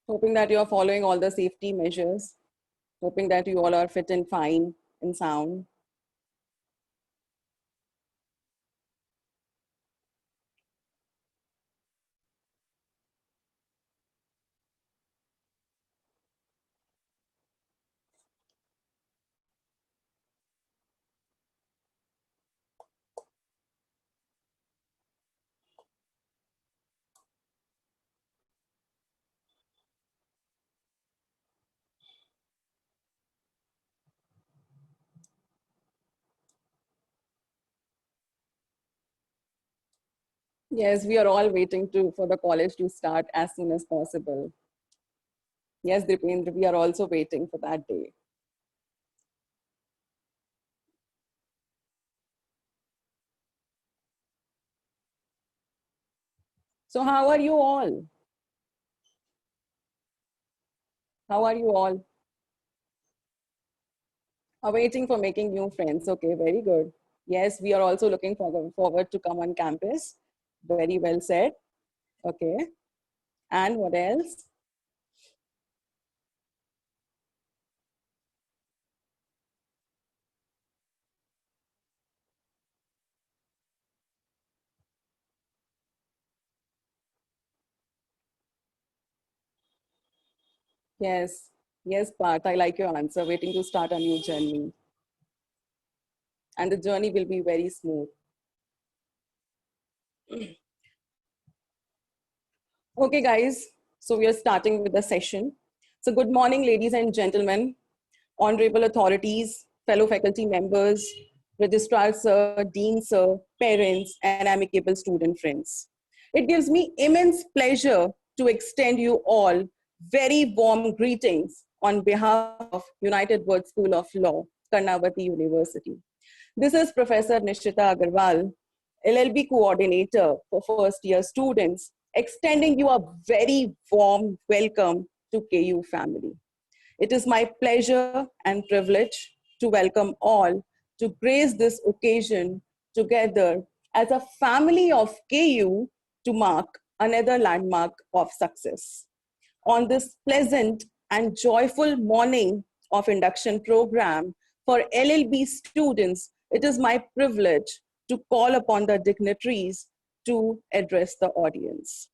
Hoping that you are following all the safety measures. Hoping that you all are fit and fine and sound. Yes, we are all waiting for the college to start as soon as possible. Yes, Dipendra, we are also waiting for that day. So how are you all? How are you all? Are waiting for making new friends. Okay, very good. Yes, we are also looking forward to come on campus. Very well said. Okay. And what else? Yes. Yes, Parth, I like your answer. Waiting to start a new journey. And the journey will be very smooth. Okay, guys. So we are starting with the session. So good morning, ladies and gentlemen, honorable authorities, fellow faculty members, registrar sir, dean sir, parents, and amicable student friends. It gives me immense pleasure to extend you all very warm greetings on behalf of Unitedworld School of Law, Karnavati University. This is Professor Nishtha Agrawal, LLB coordinator for first year students, extending you a very warm welcome to KU family. It is my pleasure and privilege to welcome all to grace this occasion together as a family of KU to mark another landmark of success. On this pleasant and joyful morning of induction program for LLB students, it is my privilege to call upon the dignitaries to address the audience.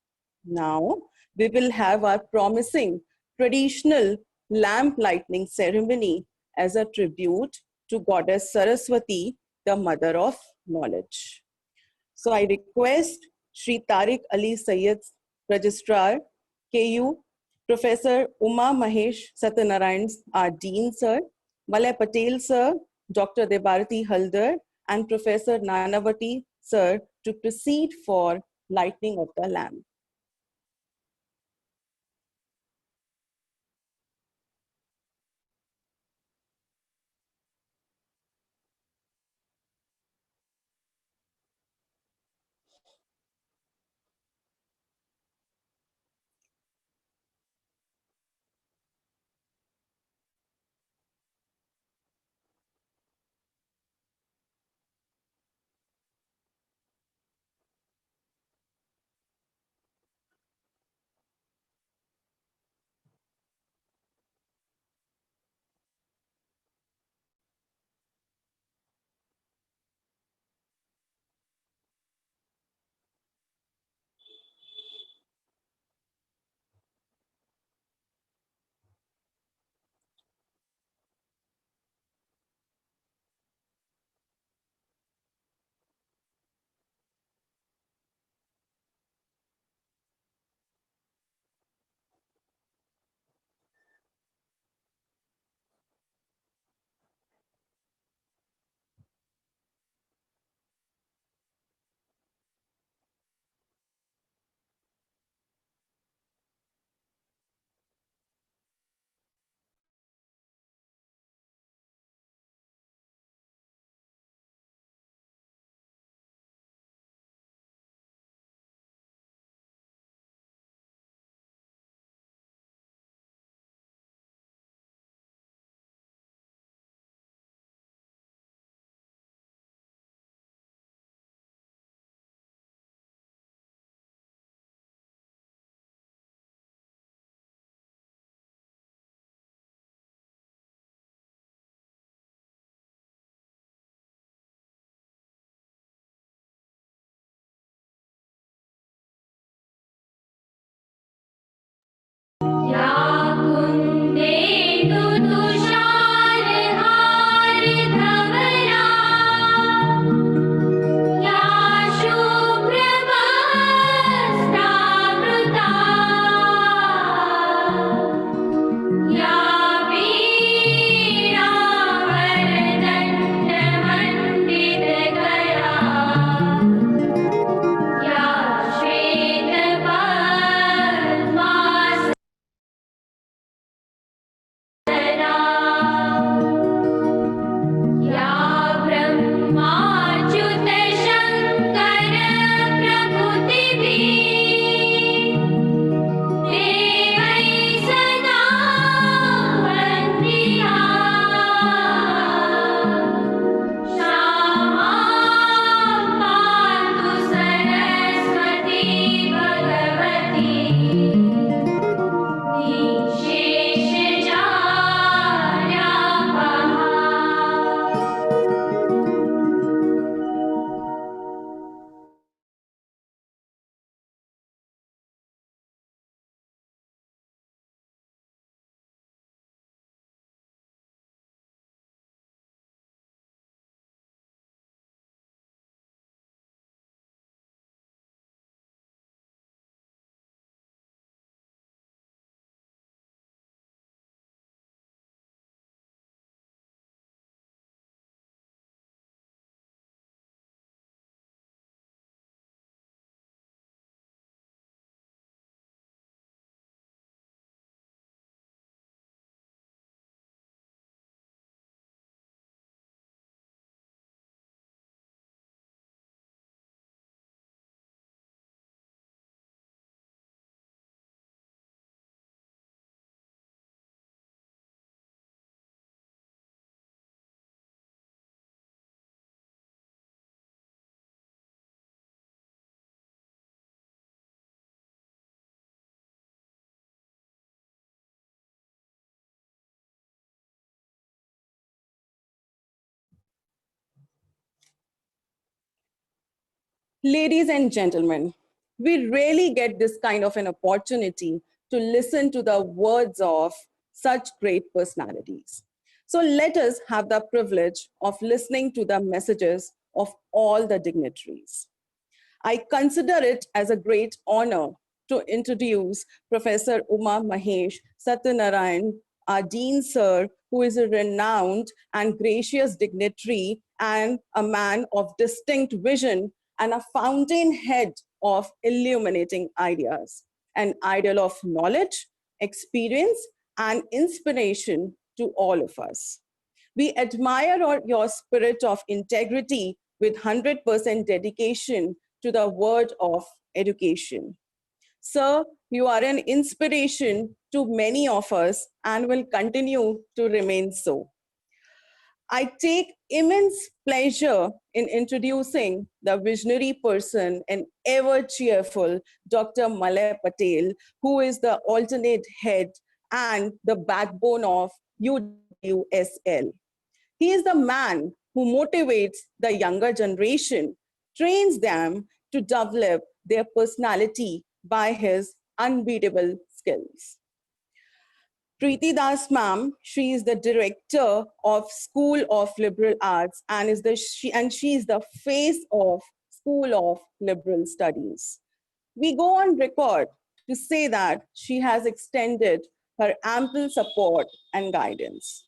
Now, we will have our promising traditional lamp lighting ceremony as a tribute to Goddess Saraswati, the mother of knowledge. So I request Sri Tariq Ali Sayyid, Registrar, KU, Professor Umamahesh Sathyanarayan, our Dean Sir, Malay Patel Sir, Dr. Debarati Haldar, and Professor Nanavati Sir to proceed for lighting of the lamp. Ladies and gentlemen, we rarely get this kind of an opportunity to listen to the words of such great personalities. So let us have the privilege of listening to the messages of all the dignitaries. I consider it as a great honor to introduce Professor Umamahesh Sathyanarayan, our Dean Sir, who is a renowned and gracious dignitary and a man of distinct vision and a fountainhead of illuminating ideas, an idol of knowledge, experience, and inspiration to all of us. We admire your spirit of integrity with 100% dedication to the word of education. Sir, you are an inspiration to many of us and will continue to remain so. I take immense pleasure in introducing the visionary person and ever cheerful Dr. Malay Patel, who is the alternate head and the backbone of UWSL. He is the man who motivates the younger generation, trains them to develop their personality by his unbeatable skills. Preeti Das ma'am, she is the director of School of Liberal Arts and she is the face of School of Liberal Studies. We go on record to say that she has extended her ample support and guidance.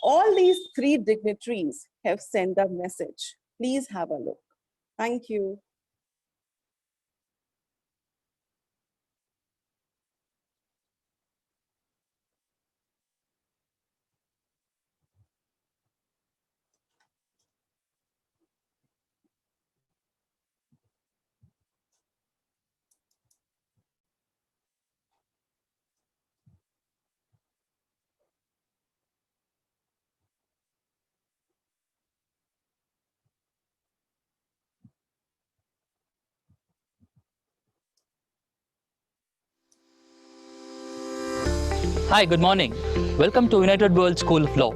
All these three dignitaries have sent the message. Please have a look. Thank you. Hi, good morning. Welcome to Unitedworld School of Law.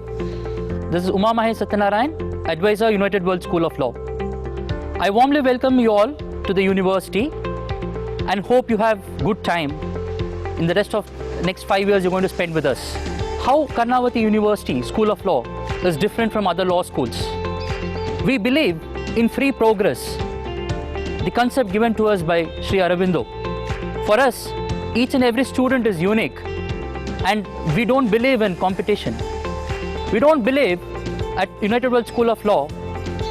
This is Umamahesh Sathyanarayan, Advisor, Unitedworld School of Law. I warmly welcome you all to the university and hope you have good time in the rest of the next 5 years you're going to spend with us. How Karnavati University School of Law is different from other law schools. We believe in free progress, the concept given to us by Sri Aurobindo. For us, each and every student is unique. And we don't believe in competition. We don't believe at Unitedworld School of Law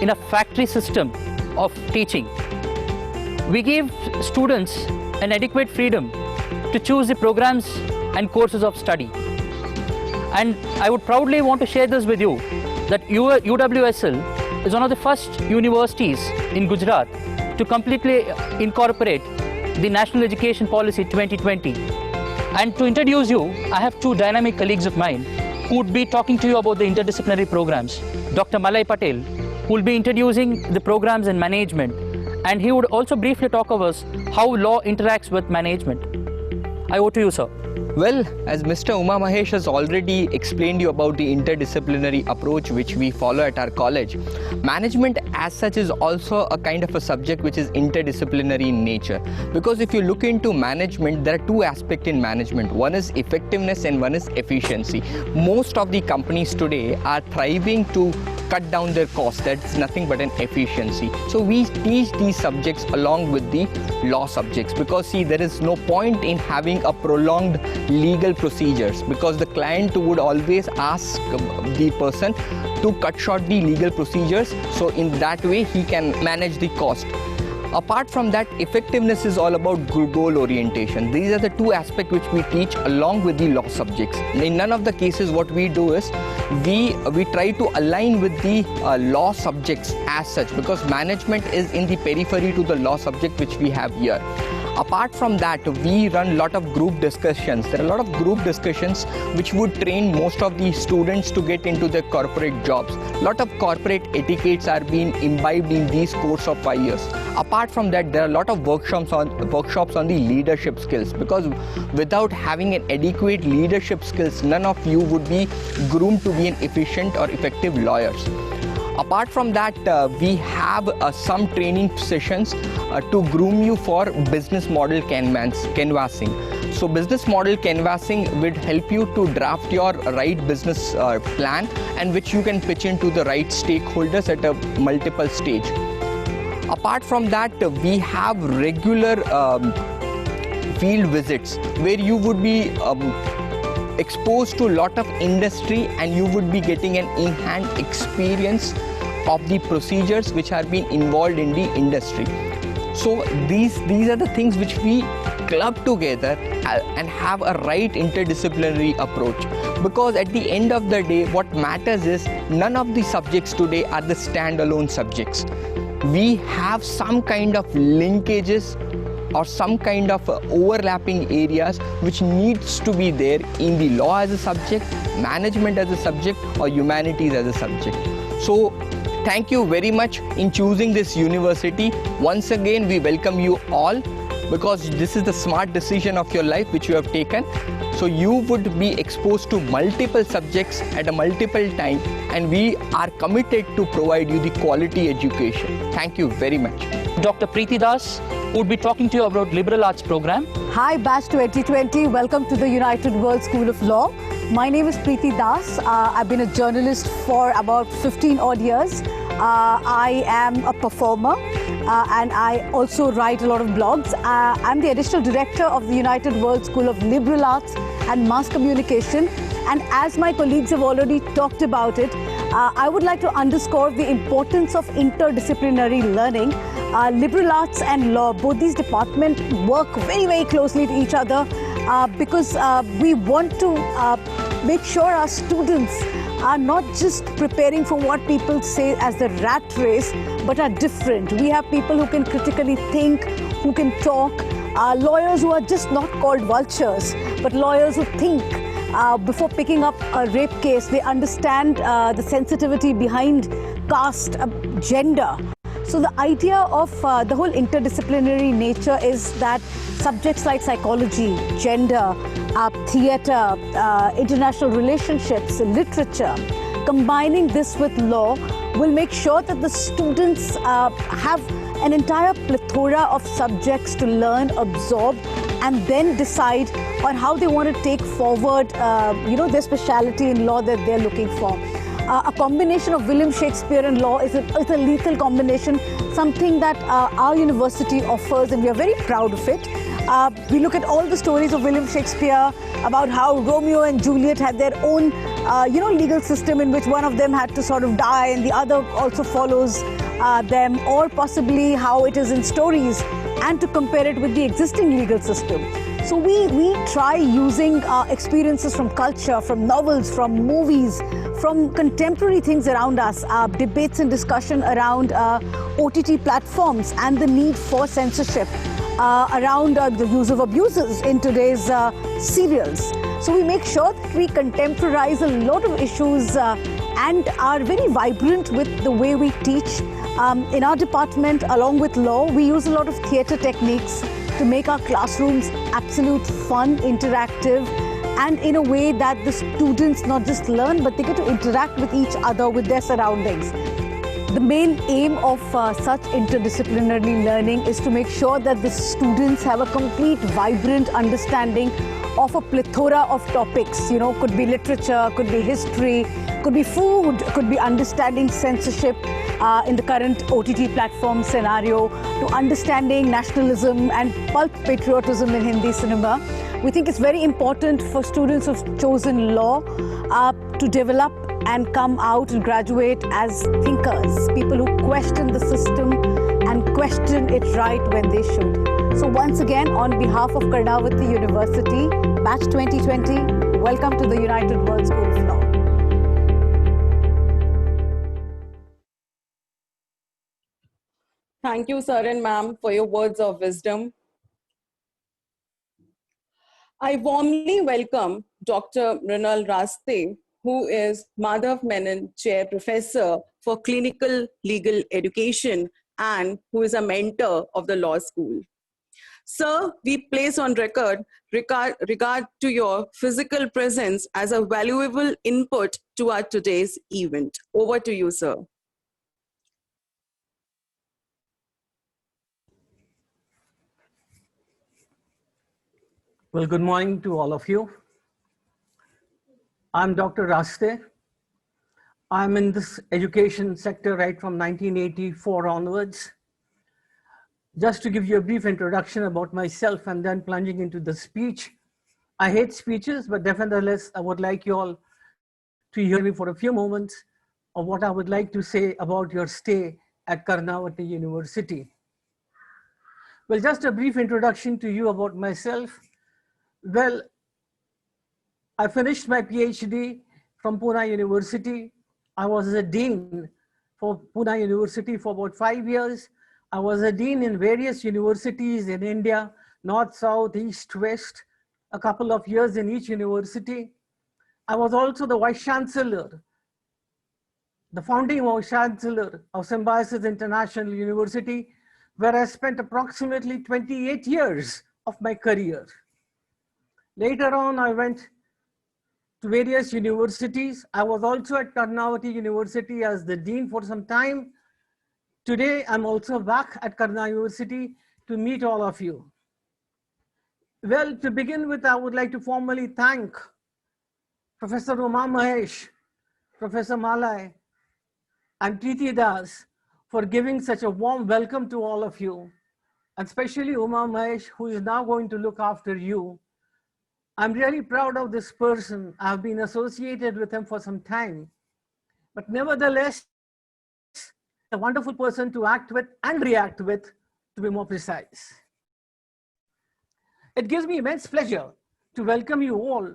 in a factory system of teaching. We give students an adequate freedom to choose the programs and courses of study. And I would proudly want to share this with you that UWSL is one of the first universities in Gujarat to completely incorporate the National Education Policy 2020. And to introduce you, I have two dynamic colleagues of mine who would be talking to you about the interdisciplinary programs. Dr. Malay Patel, who will be introducing the programs in management, and he would also briefly talk about how law interacts with management. I owe to you, sir. Well, as Mr. Umamahesh has already explained you about the interdisciplinary approach which we follow at our college, management as such is also a kind of a subject which is interdisciplinary in nature. Because if you look into management, there are two aspects in management. One is effectiveness and one is efficiency. Most of the companies today are thriving to cut down their costs. That's nothing but an efficiency. So we teach these subjects along with the law subjects, because see, there is no point in having a prolonged legal procedures, because the client would always ask the person to cut short the legal procedures, so in that way he can manage the cost. Apart from that, effectiveness is all about goal orientation. These are the two aspects which we teach along with the law subjects. In none of the cases what we do is we try to align with the law subjects as such, because management is in the periphery to the law subject which we have here. Apart from that, we run a lot of group discussions. There are a lot of group discussions which would train most of the students to get into their corporate jobs. A lot of corporate etiquettes are being imbibed in these course of 5 years. Apart from that, there are a lot of workshops on the leadership skills, because without having an adequate leadership skills, none of you would be groomed to be an efficient or effective lawyers. Apart from that, we have some training sessions to groom you for business model canvassing. So business model canvassing will help you to draft your right business plan, and which you can pitch into the right stakeholders at a multiple stage. Apart from that, we have regular field visits where you would be exposed to a lot of industry, and you would be getting an in-hand experience of the procedures which are being involved in the industry. So these are the things which we club together and have a right interdisciplinary approach, because at the end of the day what matters is none of the subjects today are the standalone subjects. We have some kind of linkages or some kind of overlapping areas which needs to be there in the law as a subject, management as a subject, or humanities as a subject. So thank you very much in choosing this university. Once again, we welcome you all, because this is the smart decision of your life which you have taken. So you would be exposed to multiple subjects at a multiple time, and we are committed to provide you the quality education. Thank you very much. Dr. Preeti Das would be talking to you about liberal arts program. Hi Batch 2020, welcome to the Unitedworld School of Law. My name is Preeti Das. I've been a journalist for about 15 odd years. I am a performer and I also write a lot of blogs. I'm the additional director of the Unitedworld School of Liberal Arts and Mass Communication. And as my colleagues have already talked about it, I would like to underscore the importance of interdisciplinary learning. Liberal arts and law, both these departments work very, very closely to each other because we want to make sure our students are not just preparing for what people say as the rat race, but are different. We have people who can critically think, who can talk, lawyers who are just not called vultures, but lawyers who think before picking up a rape case. They understand the sensitivity behind caste, gender. So the idea of the whole interdisciplinary nature is that subjects like psychology, gender, theatre, international relationships, literature, combining this with law will make sure that the students have an entire plethora of subjects to learn, absorb, and then decide on how they want to take forward their speciality in law that they're looking for. A combination of William Shakespeare and law is a lethal combination, something that our university offers, and we are very proud of it. We look at all the stories of William Shakespeare about how Romeo and Juliet had their own legal system in which one of them had to sort of die and the other also follows them, or possibly how it is in stories, and to compare it with the existing legal system. So we try using experiences from culture, from novels, from movies, from contemporary things around us, debates and discussion around OTT platforms and the need for censorship, around the use of abuses in today's serials. So we make sure that we contemporize a lot of issues and are very vibrant with the way we teach. In our department, along with law, we use a lot of theatre techniques to make our classrooms absolute fun, interactive, and in a way that the students not just learn, but they get to interact with each other, with their surroundings. The main aim of such interdisciplinary learning is to make sure that the students have a complete, vibrant understanding of a plethora of topics. You know, could be literature, could be history, could be food, could be understanding censorship in the current OTT platform scenario, to understanding nationalism and pulp patriotism in Hindi cinema. We think it's very important for students who've chosen law to develop and come out and graduate as thinkers, people who question the system and question it right when they should. So once again, on behalf of Karnavati University, Batch 2020, welcome to the Unitedworld School of Law. Thank you, sir and ma'am, for your words of wisdom. I warmly welcome Dr. Mrinal Raste, who is Madhav Menon Chair Professor for Clinical Legal Education and who is a mentor of the law school. Sir, we place on record regard to your physical presence as a valuable input to our today's event. Over to you, sir. Well, good morning to all of you. I'm Dr. Raste. I'm in this education sector right from 1984 onwards. Just to give you a brief introduction about myself and then plunging into the speech. I hate speeches, but nevertheless, I would like you all to hear me for a few moments of what I would like to say about your stay at Karnataka University. Well, just a brief introduction to you about myself. Well, I finished my PhD from Pune University. I was a dean for Pune University for about 5 years. I was a dean in various universities in India, North, South, East, West, a couple of years in each university. I was also the Vice Chancellor, the founding Vice Chancellor of Symbiosis International University, where I spent approximately 28 years of my career. Later on, I went to various universities. I was also at Karnataka University as the dean for some time. Today, I'm also back at Karnataka University to meet all of you. Well, to begin with, I would like to formally thank Professor Umamahesh, Professor Malay, and Preeti Das for giving such a warm welcome to all of you, and especially Umamahesh, who is now going to look after you. I'm really proud of this person. I've been associated with him for some time, but nevertheless, a wonderful person to act with and react with, to be more precise. It gives me immense pleasure to welcome you all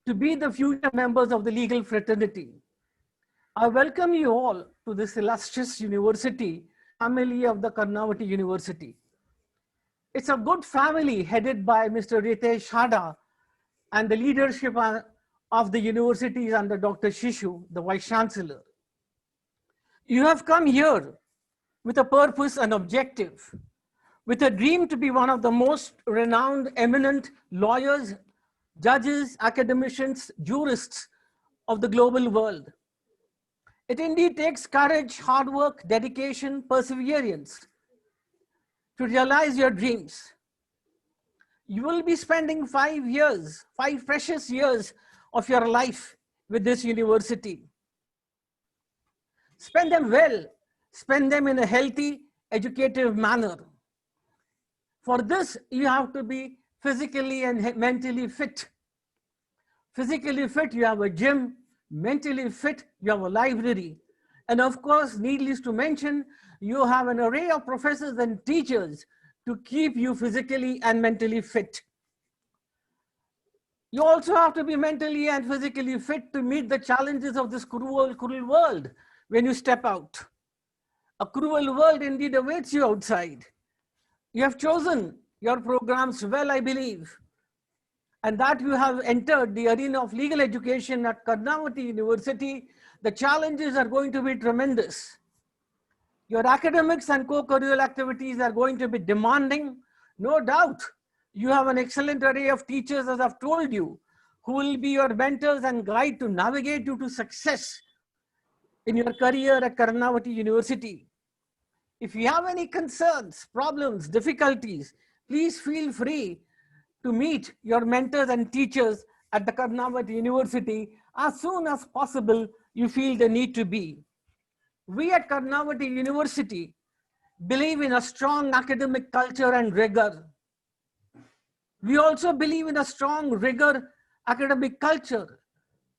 to be the future members of the legal fraternity. I welcome you all to this illustrious university, family of the Karnataka University. It's a good family headed by Mr. Ritesh Hada, and the leadership of the university is under Dr. Shishoo, the Vice Chancellor. You have come here with a purpose and objective, with a dream to be one of the most renowned, eminent lawyers, judges, academicians, jurists of the global world. It indeed takes courage, hard work, dedication, perseverance to realize your dreams. You will be spending 5 years, 5 precious years of your life with this university. Spend them well, spend them in a healthy, educative manner. For this, you have to be physically and mentally fit. Physically fit, you have a gym. Mentally fit, you have a library. And of course, needless to mention, you have an array of professors and teachers to keep you physically and mentally fit. You also have to be mentally and physically fit to meet the challenges of this cruel world when you step out. A cruel world indeed awaits you outside. You have chosen your programs well, I believe, and that you have entered the arena of legal education at Karnataka University. The challenges are going to be tremendous. Your academics and co-curricular activities are going to be demanding, no doubt. You have an excellent array of teachers, as I've told you, who will be your mentors and guide to navigate you to success in your career at Karnataka University. If you have any concerns, problems, difficulties, please feel free to meet your mentors and teachers at the Karnataka University as soon as possible you feel the need to be. We at Karnataka University believe in a strong academic culture and rigor. We also believe in a strong rigor academic culture,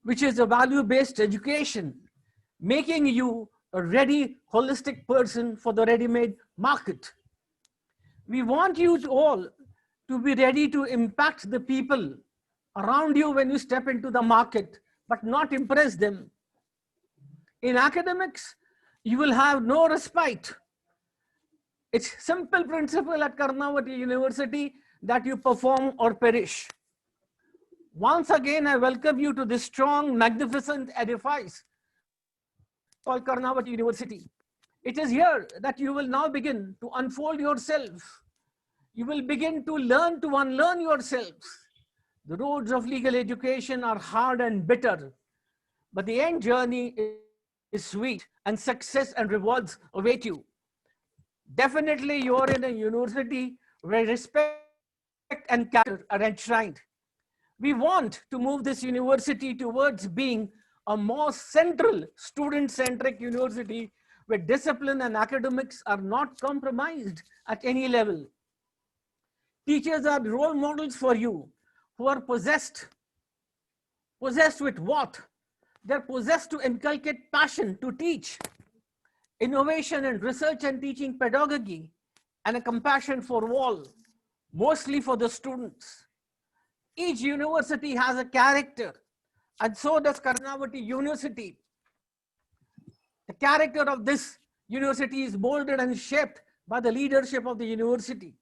which is a value-based education, making you a ready, holistic person for the ready-made market. We want you all to be ready to impact the people around you when you step into the market, but not impress them. In academics, you will have no respite. It's simple principle at Karnataka University that you perform or perish. Once again, I welcome you to this strong, magnificent edifice called Karnataka University. It is here that you will now begin to unfold yourself. You will begin to learn to unlearn yourselves. The roads of legal education are hard and bitter, but the end journey is sweet, and success and rewards await you. Definitely, you are in a university where respect and character are enshrined. We want to move this university towards being a more central, student-centric university where discipline and academics are not compromised at any level. Teachers are role models for you who are possessed with what? They're possessed to inculcate passion to teach, innovation and research and teaching pedagogy, and a compassion for all, mostly for the students. Each university has a character, and so does Karnavati University. The character of this university is molded and shaped by the leadership of the university.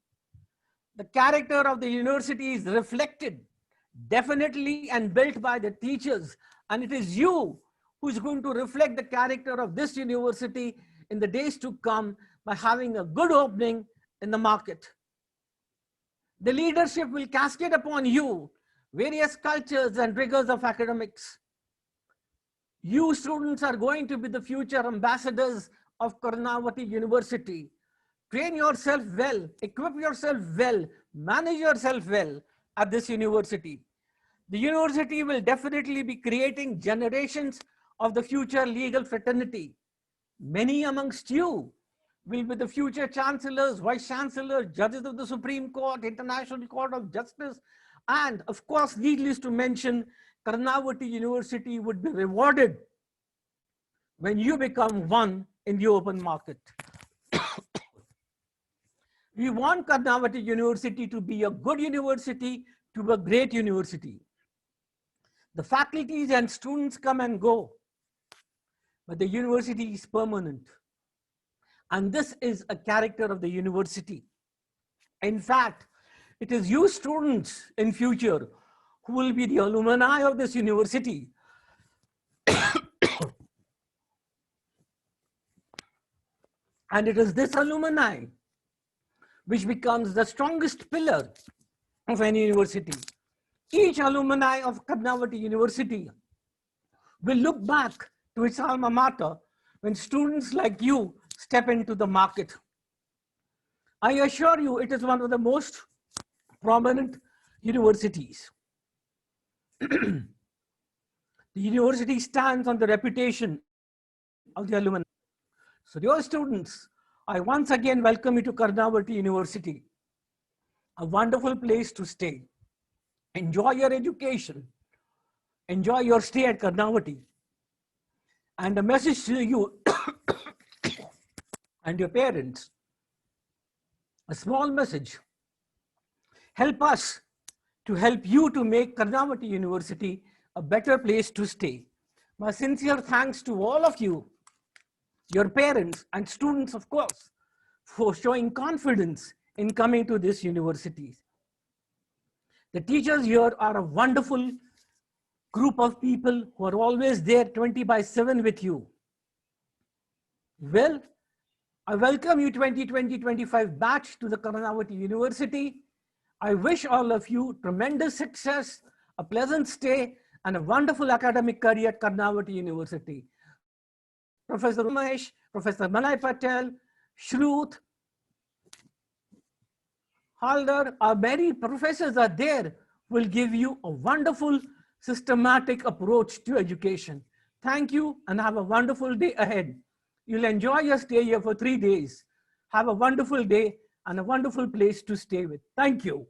The character of the university is reflected definitely and built by the teachers, and it is you who is going to reflect the character of this university in the days to come by having a good opening in the market. The leadership will cascade upon you various cultures and rigors of academics. You students are going to be the future ambassadors of Karnavati University. Train yourself well, equip yourself well, manage yourself well at this university. The university will definitely be creating generations of the future legal fraternity. Many amongst you will be the future chancellors, vice chancellors, judges of the Supreme Court, International Court of Justice, and of course, needless to mention, Karnavati University would be rewarded when you become one in the open market. We want Karnavati University to be a good university, to a great university. The faculties and students come and go, but the university is permanent. And this is a character of the university. In fact, it is you students in future who will be the alumni of this university. And it is this alumni which becomes the strongest pillar of any university. Each alumni of Karnavati University will look back to its alma mater when students like you step into the market. I assure you, it is one of the most prominent universities. The university stands on the reputation of the alumni. So dear students, I once again welcome you to Karnavati University, a wonderful place to stay. Enjoy your education. Enjoy your stay at Karnavati. And a message to you and your parents, a small message. Help us to help you to make Karnavati University a better place to stay. My sincere thanks to all of you, your parents and students, of course, for showing confidence in coming to this university. The teachers here are a wonderful group of people who are always there 20/7 with you. Well, I welcome you 2020-25 batch to the Karnavati University. I wish all of you tremendous success, a pleasant stay, and a wonderful academic career at Karnavati University. Professor Umamahesh, Professor Malay Patel, Shruth, Halder, our many professors are there, will give you a wonderful systematic approach to education. Thank you and have a wonderful day ahead. You'll enjoy your stay here for 3 days. Have a wonderful day and a wonderful place to stay with. Thank you.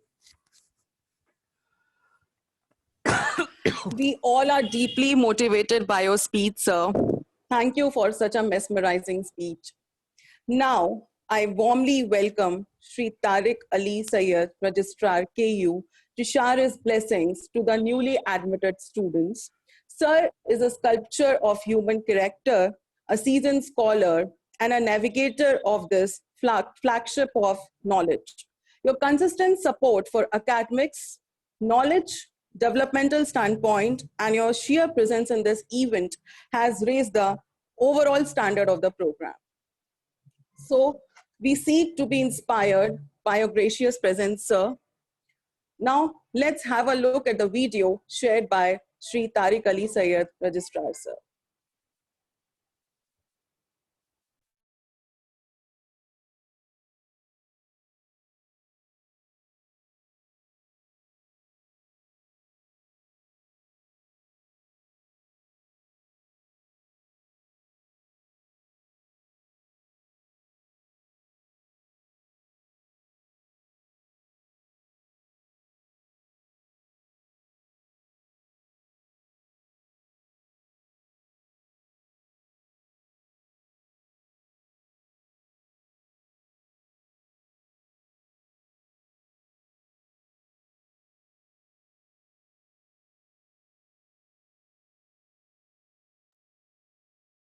We all are deeply motivated by your speech, sir. Thank you for such a mesmerizing speech. Now, I warmly welcome Sri Tariq Ali Sayyed, Registrar KU, to share his blessings to the newly admitted students. Sir is a sculptor of human character, a seasoned scholar, and a navigator of this flagship of knowledge. Your consistent support for academics, knowledge, developmental standpoint, and your sheer presence in this event has raised the overall standard of the program. So we seek to be inspired by your gracious presence, sir. Now let's have a look at the video shared by Sri Tariq Ali Sayyed, Registrar, sir.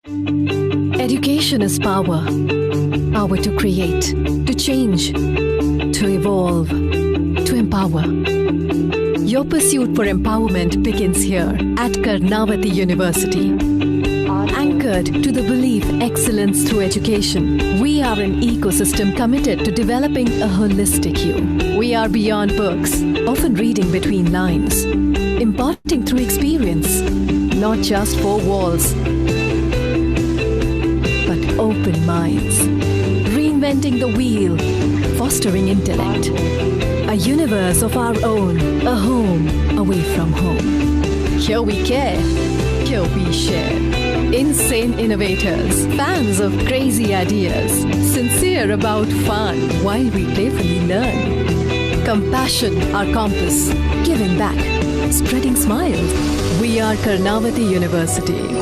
Education is power. Power to create, to change, to evolve, to empower. Your pursuit for empowerment begins here at Karnavati University. Anchored to the belief excellence through education, we are an ecosystem committed to developing a holistic you. We are beyond books, often reading between lines, imparting through experience, not just four walls, but open minds, reinventing the wheel, fostering intellect, a universe of our own, a home away from home. Here we care, here we share. Insane innovators, fans of crazy ideas, sincere about fun while we playfully learn. Compassion, our compass, giving back, spreading smiles. We are Karnavati University.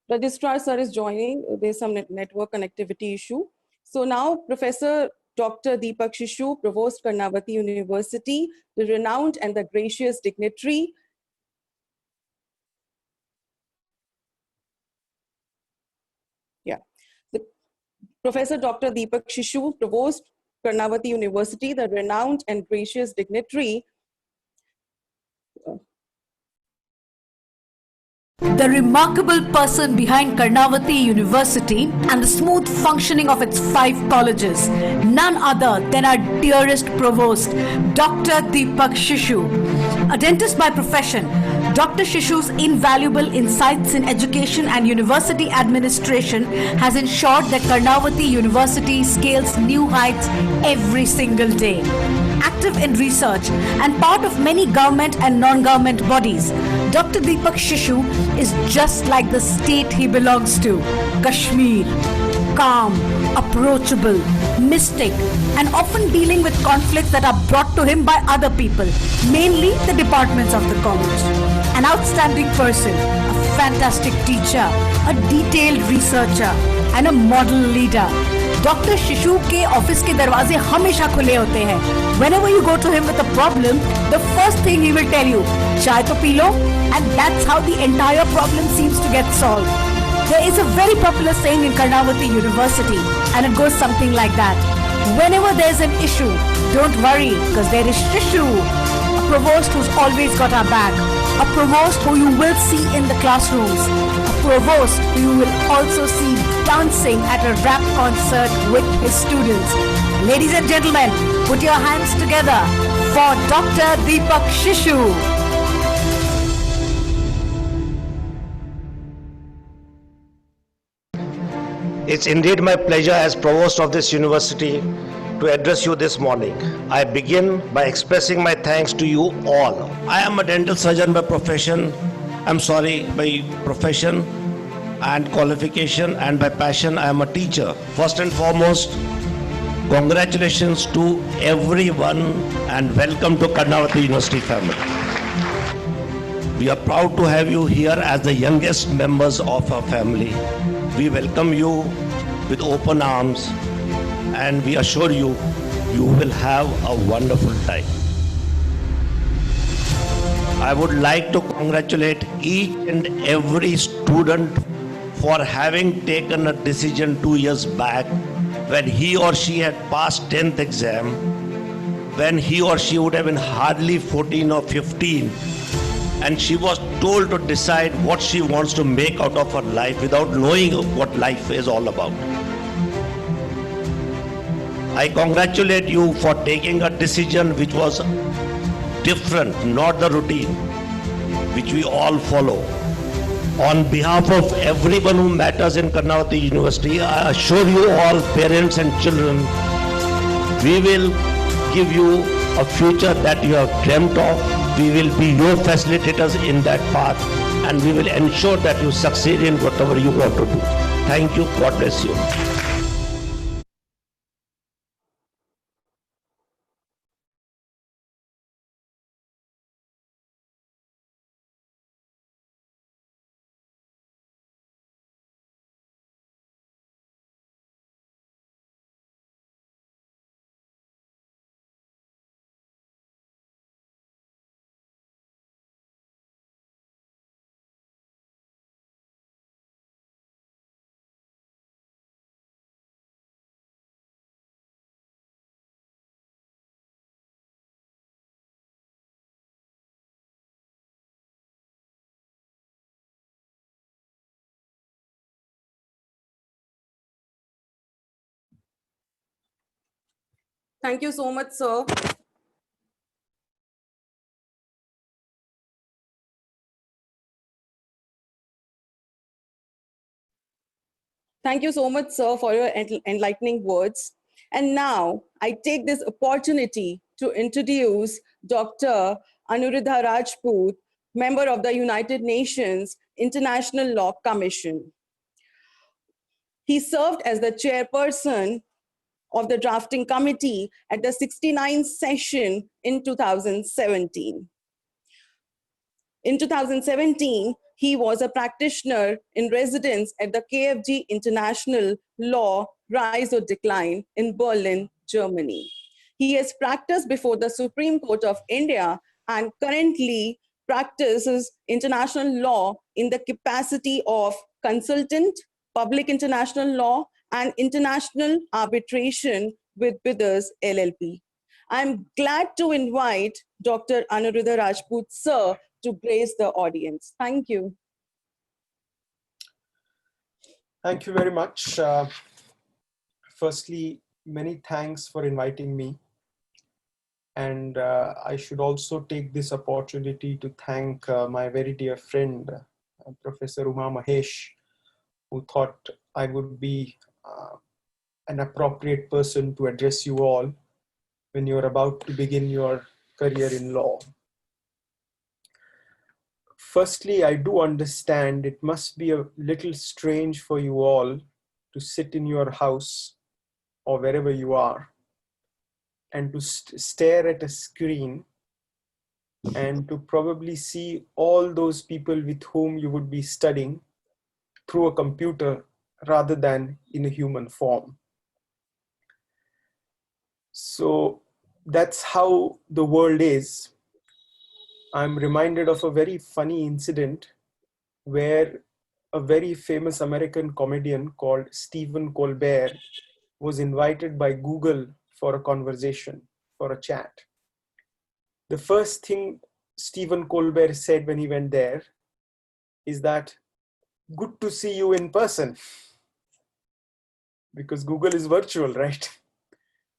Registrar sir is joining. There's some network connectivity issue. So now Professor Dr. Deepak Shishoo, Provost, Karnavati University, the renowned and the gracious dignitary. Yeah. The Professor Dr. Deepak Shishoo, Provost, Karnavati University, the renowned and gracious dignitary. The remarkable person behind Karnavati University and the smooth functioning of its 5 colleges, none other than our dearest Provost, Dr. Deepak Shishoo. A dentist by profession, Dr. Shishoo's invaluable insights in education and university administration has ensured that Karnavati University scales new heights every single day. Active in research and part of many government and non-government bodies, Dr. Deepak Shishoo is just like the state he belongs to, Kashmir. Calm, approachable, mystic, and often dealing with conflicts that are brought to him by other people, mainly the departments of the college. An outstanding person, a fantastic teacher, a detailed researcher, and a model leader. Dr. Shishoo के office के दरवाजे हमेशा खुले होते हैं. Whenever you go to him with a problem, the first thing he will tell you, चाय तो P low, and that's how the entire problem seems to get solved. There is a very popular saying in Karnavati University, and it goes something like that. Whenever there's an issue, don't worry, because there is Shishoo, a provost who's always got our back, a provost who you will see in the classrooms, a provost who you will also see dancing at a rap concert with his students. Ladies and gentlemen, put your hands together for Dr. Deepak Shishoo. It's indeed my pleasure as Provost of this university to address you this morning. I begin by expressing my thanks to you all. I am a dental surgeon by profession, by profession and qualification, and by passion I am a teacher. First and foremost, congratulations to everyone and welcome to Karnavati University family. We are proud to have you here as the youngest members of our family. We welcome you with open arms and we assure you, you will have a wonderful time. I would like to congratulate each and every student for having taken a decision 2 years back when he or she had passed 10th exam, when he or she would have been hardly 14 or 15, and she was told to decide what she wants to make out of her life without knowing what life is all about. I congratulate you for taking a decision which was different, not the routine, which we all follow. On behalf of everyone who matters in Karnavati University, I assure you all, parents and children, we will give you a future that you have dreamt of. We will be your facilitators in that path and we will ensure that you succeed in whatever you want to do. Thank you. God bless you. Thank you so much, sir. Thank you so much, sir, for your enlightening words. And now I take this opportunity to introduce Dr. Aniruddha Rajput, member of the United Nations International Law Commission. He served as the chairperson of the drafting committee at the 69th session in 2017. In 2017, he was a practitioner in residence at the KFG International Law Rise or Decline in Berlin, Germany. He has practiced before the Supreme Court of India and currently practices international law in the capacity of consultant, public international law, and international arbitration with Withers LLP. I'm glad to invite Dr. Aniruddha Rajput, sir, to grace the audience. Thank you. Thank you very much. Firstly, many thanks for inviting me. And I should also take this opportunity to thank my very dear friend, Professor Umamahesh, who thought I would be an appropriate person to address you all when you're about to begin your career in law. Firstly, I do understand it must be a little strange for you all to sit in your house or wherever you are and to stare at a screen and to probably see all those people with whom you would be studying through a computer rather than in a human form. So that's how the world is. I'm reminded of a very funny incident where a very famous American comedian called Stephen Colbert was invited by Google for a conversation, for a chat. The first thing Stephen Colbert said when he went there is that, "Good to see you in person," because Google is virtual, right?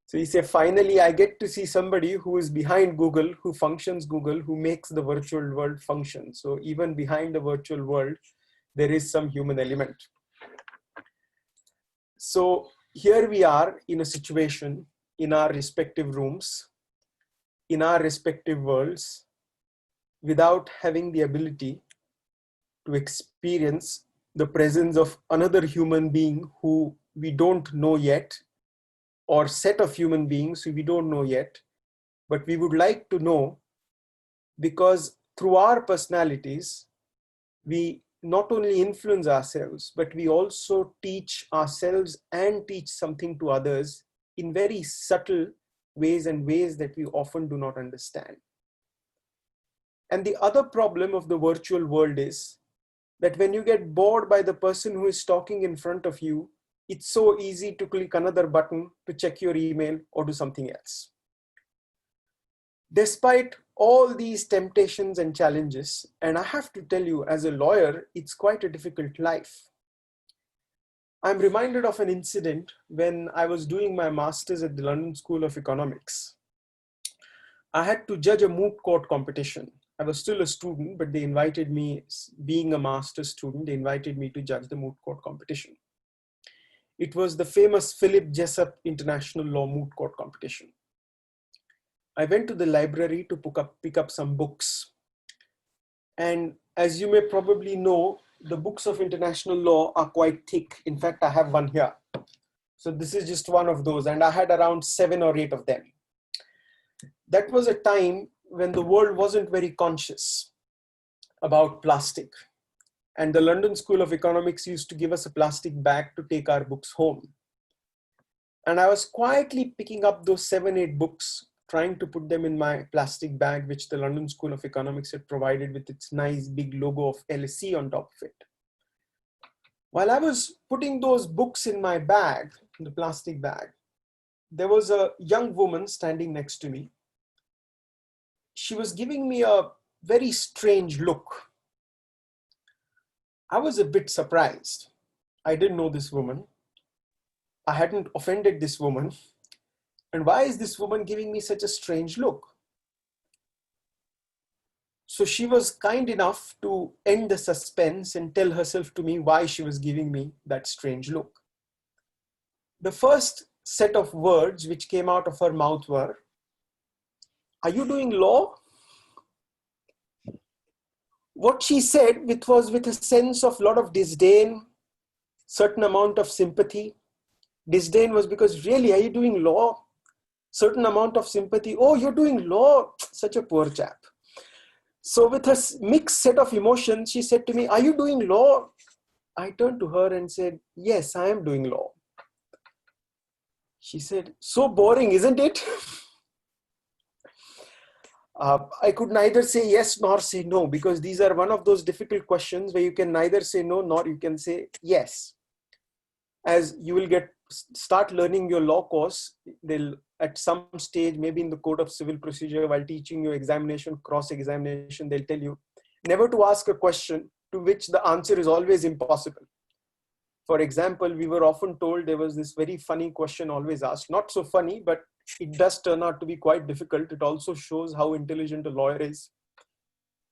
So he said, finally, I get to see somebody who is behind Google, who functions Google, who makes the virtual world function. So even behind the virtual world, there is some human element. So here we are in a situation in our respective rooms, in our respective worlds, without having the ability to experience the presence of another human being who we don't know yet, or set of human beings who we don't know yet, but we would like to know, because through our personalities, we not only influence ourselves, but we also teach ourselves and teach something to others in very subtle ways and ways that we often do not understand. And the other problem of the virtual world is that when you get bored by the person who is talking in front of you, it's so easy to click another button to check your email or do something else. Despite all these temptations and challenges, and I have to tell you, as a lawyer, it's quite a difficult life. I'm reminded of an incident when I was doing my master's at the London School of Economics. I had to judge a moot court competition. I was still a student, but they invited me, being a master's student, they invited me to judge the moot court competition. It was the famous Philip Jessup International Law Moot Court Competition. I went to the library to pick up some books. And as you may probably know, the books of international law are quite thick. In fact, I have one here. So this is just one of those. And I had around 7 or 8 of them. That was a time when the world wasn't very conscious about plastic. And the London School of Economics used to give us a plastic bag to take our books home. And I was quietly picking up those 7, 8 books, trying to put them in my plastic bag, which the London School of Economics had provided with its nice big logo of LSE on top of it. While I was putting those books in my bag, in the plastic bag, there was a young woman standing next to me. She was giving me a very strange look. I was a bit surprised. I didn't know this woman. I hadn't offended this woman. And why is this woman giving me such a strange look? So she was kind enough to end the suspense and tell herself to me why she was giving me that strange look. The first set of words which came out of her mouth were, "Are you doing law?" What she said, which was with a sense of lot of disdain, certain amount of sympathy. Disdain was because, really, are you doing law? Certain amount of sympathy. Oh, you're doing law? Such a poor chap. So with a mixed set of emotions, she said to me, "Are you doing law?" I turned to her and said, "Yes, I am doing law." She said, "So boring, isn't it?" I could neither say yes nor say no, because these are one of those difficult questions where you can neither say no nor you can say yes. As you will start learning your law course, they'll at some stage, maybe in the Code of Civil Procedure, while teaching you examination, cross-examination, they'll tell you never to ask a question to which the answer is always impossible. For example, we were often told there was this very funny question always asked, not so funny, but it does turn out to be quite difficult. It also shows how intelligent a lawyer is.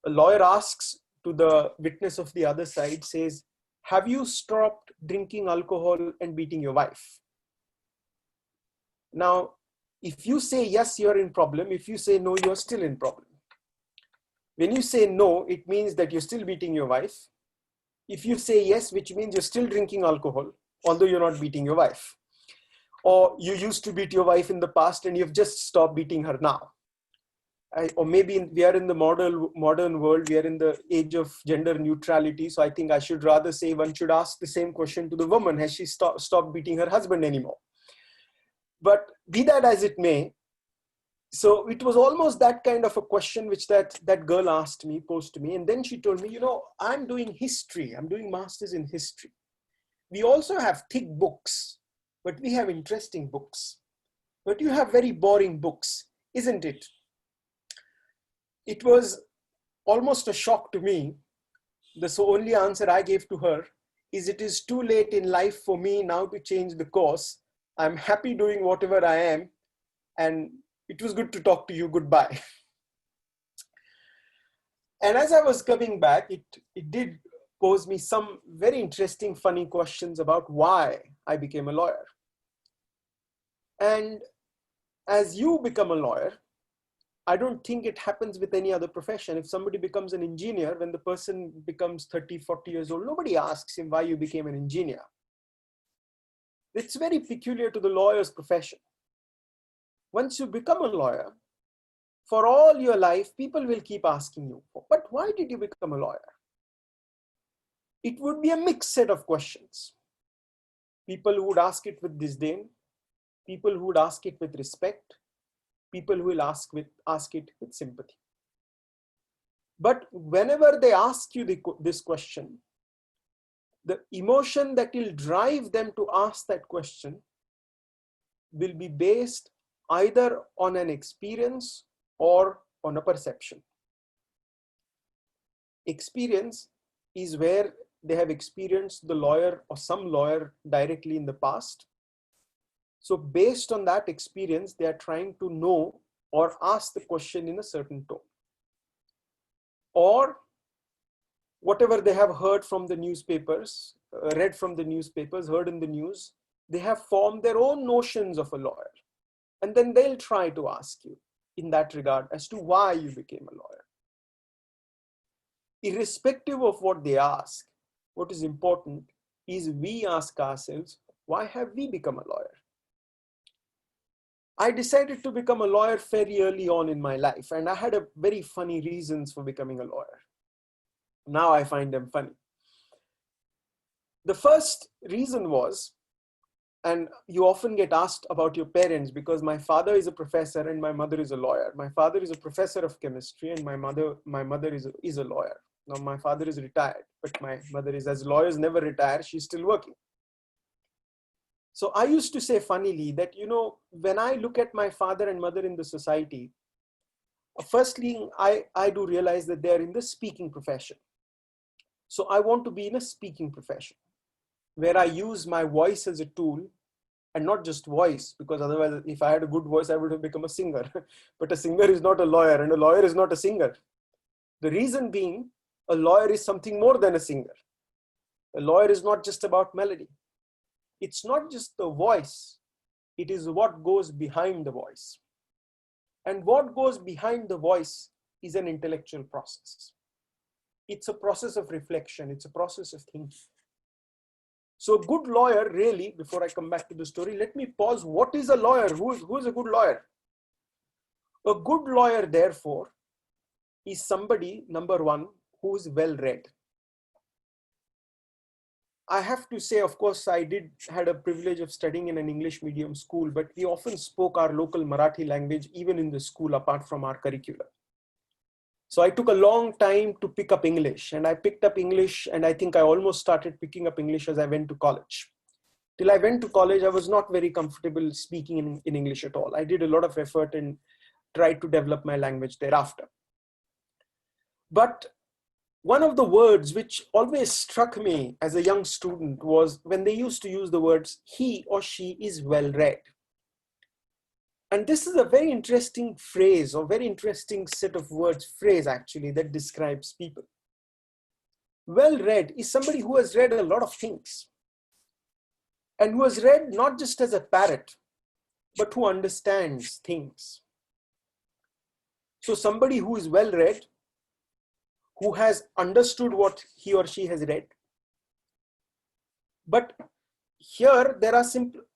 A lawyer asks to the witness of the other side, says, "Have you stopped drinking alcohol and beating your wife?" Now, if you say yes, you're in problem. If you say no, you're still in problem. When you say no, it means that you're still beating your wife. If you say yes, which means you're still drinking alcohol, although you're not beating your wife. Or you used to beat your wife in the past and you've just stopped beating her now. Or maybe we are in the modern world, we are in the age of gender neutrality. So I think I should rather say one should ask the same question to the woman. Has she stopped beating her husband anymore? But be that as it may, so it was almost that kind of a question which that girl posed to me. And then she told me, I'm doing history. I'm doing masters in history. We also have thick books, but we have interesting books. But you have very boring books, isn't it? It was almost a shock to me. The only answer I gave to her is, it is too late in life for me now to change the course. I'm happy doing whatever I am. And it was good to talk to you. Goodbye. And as I was coming back, it did pose me some very interesting, funny questions about why I became a lawyer. And as you become a lawyer, I don't think it happens with any other profession. If somebody becomes an engineer, when the person becomes 30, 40 years old, nobody asks him why you became an engineer. It's very peculiar to the lawyer's profession. Once you become a lawyer, for all your life, people will keep asking you, but why did you become a lawyer? It would be a mixed set of questions. People who would ask it with disdain, people who would ask it with respect, people who will ask it with sympathy. But whenever they ask you this question, the emotion that will drive them to ask that question will be based either on an experience or on a perception. Experience is where they have experienced the lawyer or some lawyer directly in the past. So based on that experience, they are trying to know or ask the question in a certain tone. Or whatever they have heard from the newspapers, read from the newspapers, heard in the news, they have formed their own notions of a lawyer. And then they'll try to ask you in that regard as to why you became a lawyer. Irrespective of what they ask, what is important is we ask ourselves, why have we become a lawyer? I decided to become a lawyer very early on in my life, and I had a very funny reasons for becoming a lawyer. Now I find them funny. The first reason was, and you often get asked about your parents, because my father is a professor and my mother is a lawyer. My father is a professor of chemistry and my mother is a lawyer. Now my father is retired, but my mother is, as lawyers never retire, she's still working. So I used to say funnily that, when I look at my father and mother in the society, firstly, I do realize that they're in the speaking profession. So I want to be in a speaking profession where I use my voice as a tool and not just voice, because otherwise if I had a good voice, I would have become a singer. But a singer is not a lawyer, and a lawyer is not a singer. The reason being, a lawyer is something more than a singer. A lawyer is not just about melody. It's not just the voice. It is what goes behind the voice. And what goes behind the voice is an intellectual process. It's a process of reflection. It's a process of thinking. So a good lawyer, really, before I come back to the story, let me pause. What is a lawyer? Who is a good lawyer? A good lawyer, therefore, is somebody, number one, who is well-read. I have to say, of course, I had a privilege of studying in an English medium school, but we often spoke our local Marathi language even in the school apart from our curriculum. So I took a long time to pick up English, and I picked up English, and I think I almost started picking up English as I went to college. Till I went to college, I was not very comfortable speaking in English at all. I did a lot of effort and tried to develop my language thereafter. But one of the words which always struck me as a young student was when they used to use the words, he or she is well read. And this is a very interesting phrase, or very interesting set of words, phrase actually, that describes people. Well read is somebody who has read a lot of things, and who has read not just as a parrot, but who understands things. So somebody who is well read, who has understood what he or she has read. But here there are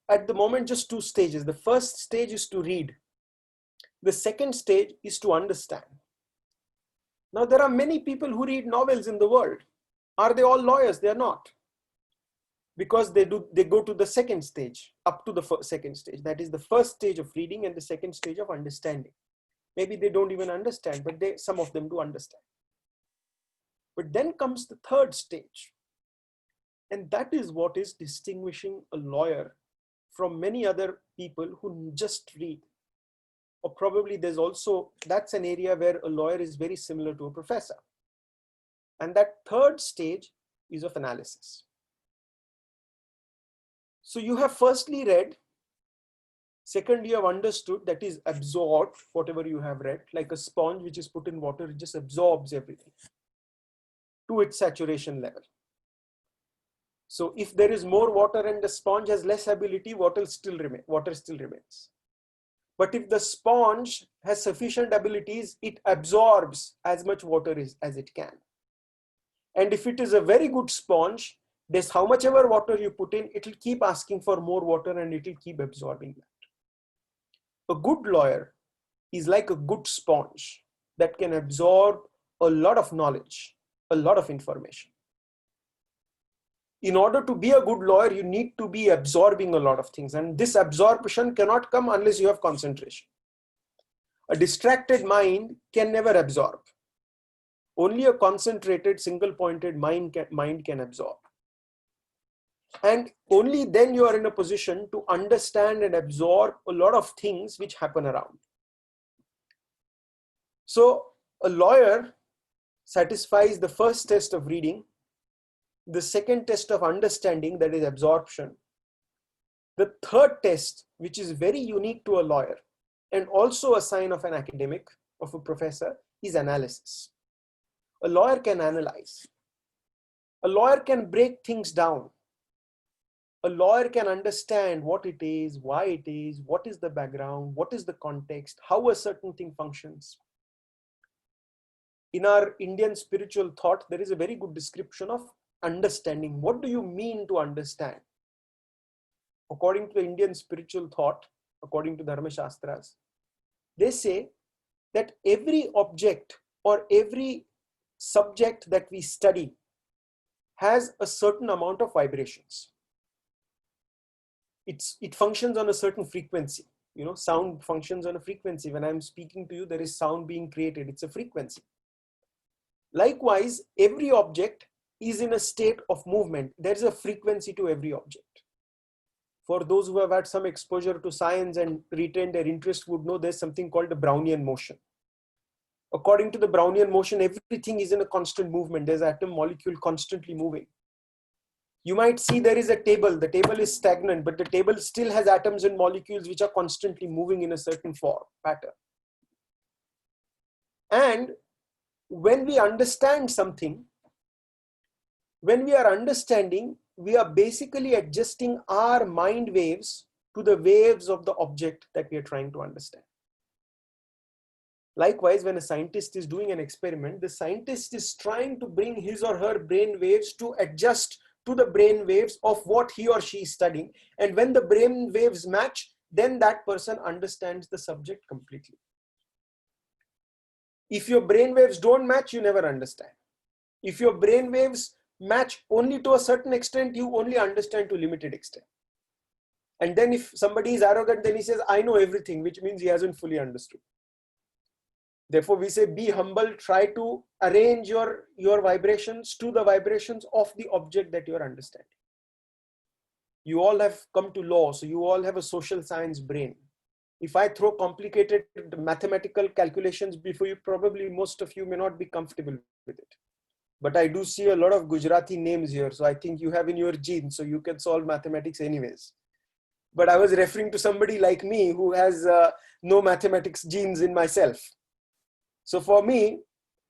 at the moment just two stages. The first stage is to read. The second stage is to understand. Now there are many people who read novels in the world. Are they all lawyers? They are not. Because they go to the second stage, up to the second stage. That is the first stage of reading and the second stage of understanding. Maybe they don't even understand, but some of them do understand. But then comes the third stage. And that is what is distinguishing a lawyer from many other people who just read. Or probably that's an area where a lawyer is very similar to a professor. And that third stage is of analysis. So you have firstly read, secondly you have understood, that is absorbed whatever you have read, like a sponge which is put in water, it just absorbs everything to its saturation level. So if there is more water and the sponge has less ability, water still remains. But if the sponge has sufficient abilities, it absorbs as much water as it can. And if it is a very good sponge, there's how much ever water you put in, it will keep asking for more water and it will keep absorbing that. A good lawyer is like a good sponge that can absorb a lot of knowledge, a lot of information. In order to be a good lawyer, you need to be absorbing a lot of things. And this absorption cannot come unless you have concentration. A distracted mind can never absorb. Only a concentrated, single-pointed mind can absorb. And only then you are in a position to understand and absorb a lot of things which happen around. So a lawyer satisfies the first test of reading, the second test of understanding, that is absorption. The third test, which is very unique to a lawyer and also a sign of an academic, of a professor, is analysis. A lawyer can analyze. A lawyer can break things down. A lawyer can understand what it is, why it is, what is the background, what is the context, how a certain thing functions. In our Indian spiritual thought, there is a very good description of understanding. What do you mean to understand? According to the Indian spiritual thought, according to Dharma Shastras, they say that every object or every subject that we study has a certain amount of vibrations. It functions on a certain frequency. You know, sound functions on a frequency. When I'm speaking to you, there is sound being created. It's a frequency. Likewise, every object is in a state of movement. There is a frequency to every object. For those who have had some exposure to science and retained their interest would know there's something called the Brownian motion. According to the Brownian motion, everything is in a constant movement. There's atom molecule constantly moving. You might see there is a table. The table is stagnant, but the table still has atoms and molecules which are constantly moving in a certain form, pattern. And when we understand something, when we are understanding, we are basically adjusting our mind waves to the waves of the object that we are trying to understand. Likewise, when a scientist is doing an experiment, the scientist is trying to bring his or her brain waves to adjust to the brain waves of what he or she is studying. And when the brain waves match, then that person understands the subject completely. If your brain waves don't match, you never understand. If your brain waves match only to a certain extent, you only understand to a limited extent. And then if somebody is arrogant, then he says, I know everything, which means he hasn't fully understood. Therefore, we say, be humble, try to arrange your vibrations to the vibrations of the object that you are understanding. You all have come to law, so you all have a social science brain. If I throw complicated mathematical calculations before you, probably most of you may not be comfortable with it. But I do see a lot of Gujarati names here, so I think you have in your genes, so you can solve mathematics anyways. But I was referring to somebody like me who has no mathematics genes in myself. So for me,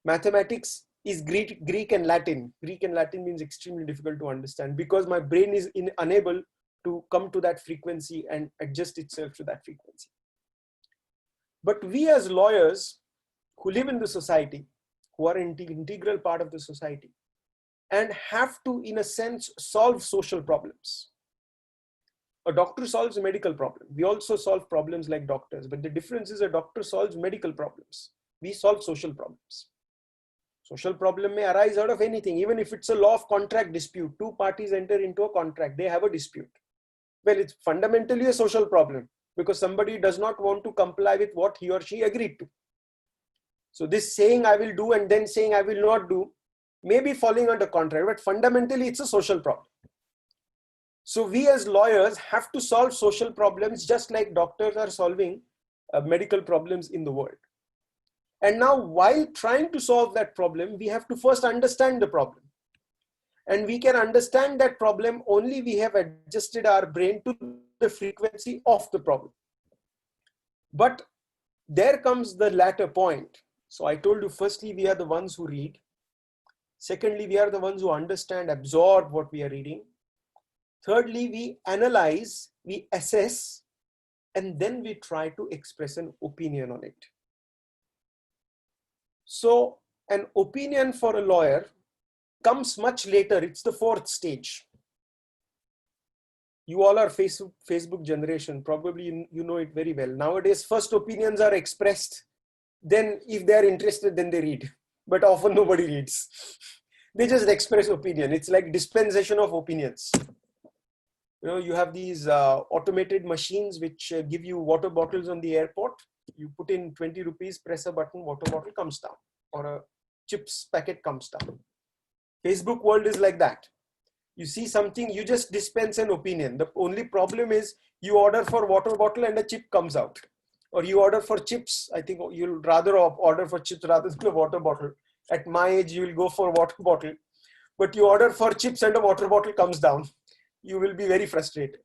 mathematics is Greek and Latin. Greek and Latin means extremely difficult to understand because my brain is unable to come to that frequency and adjust itself to that frequency. But we as lawyers who live in the society, who are an integral part of the society, and have to, in a sense, solve social problems. A doctor solves a medical problem. We also solve problems like doctors, but the difference is a doctor solves medical problems. We solve social problems. Social problem may arise out of anything, even if it's a law of contract dispute. Two parties enter into a contract, they have a dispute. Well, it's fundamentally a social problem because somebody does not want to comply with what he or she agreed to. So this saying I will do and then saying I will not do may be falling under contract, but fundamentally it's a social problem. So we as lawyers have to solve social problems just like doctors are solving medical problems in the world. And now while trying to solve that problem, we have to first understand the problem. And we can understand that problem only we have adjusted our brain to the frequency of the problem. But there comes the latter point. So I told you, firstly, we are the ones who read. Secondly, we are the ones who understand, absorb what we are reading. Thirdly, we analyze, we assess, and then we try to express an opinion on it. So an opinion for a lawyer comes much later. It's the fourth stage. You all are Facebook generation. Probably you know it very well. Nowadays, first opinions are expressed. Then if they are interested, then they read. But often nobody reads. They just express opinion. It's like dispensation of opinions. You know, you have these automated machines which give you water bottles on the airport. You put in 20 rupees, press a button, water bottle comes down, or a chips packet comes down. Facebook world is like that. You see something, you just dispense an opinion. The only problem is you order for water bottle and a chip comes out. Or you order for chips. I think you'll rather order for chips rather than a water bottle. At my age, you will go for water bottle. But you order for chips and a water bottle comes down. You will be very frustrated.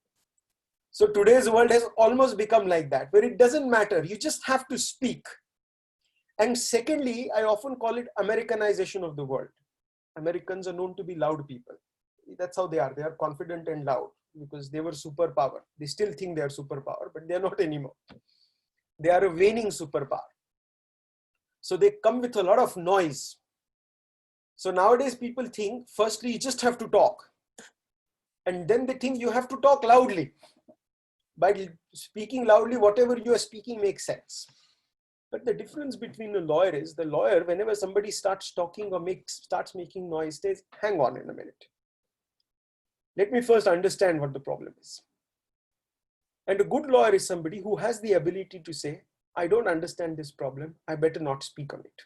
So today's world has almost become like that, where it doesn't matter. You just have to speak. And secondly, I often call it Americanization of the world. Americans are known to be loud people. That's how they are. They are confident and loud because they were superpower. They still think they are superpower, but they are not anymore. They are a waning superpower. So they come with a lot of noise. So nowadays people think, firstly, you just have to talk. And then they think you have to talk loudly. By speaking loudly, whatever you are speaking makes sense. But the difference between a lawyer is, the lawyer, whenever somebody starts talking or starts making noise, says, hang on in a minute. Let me first understand what the problem is. And a good lawyer is somebody who has the ability to say, I don't understand this problem. I better not speak on it.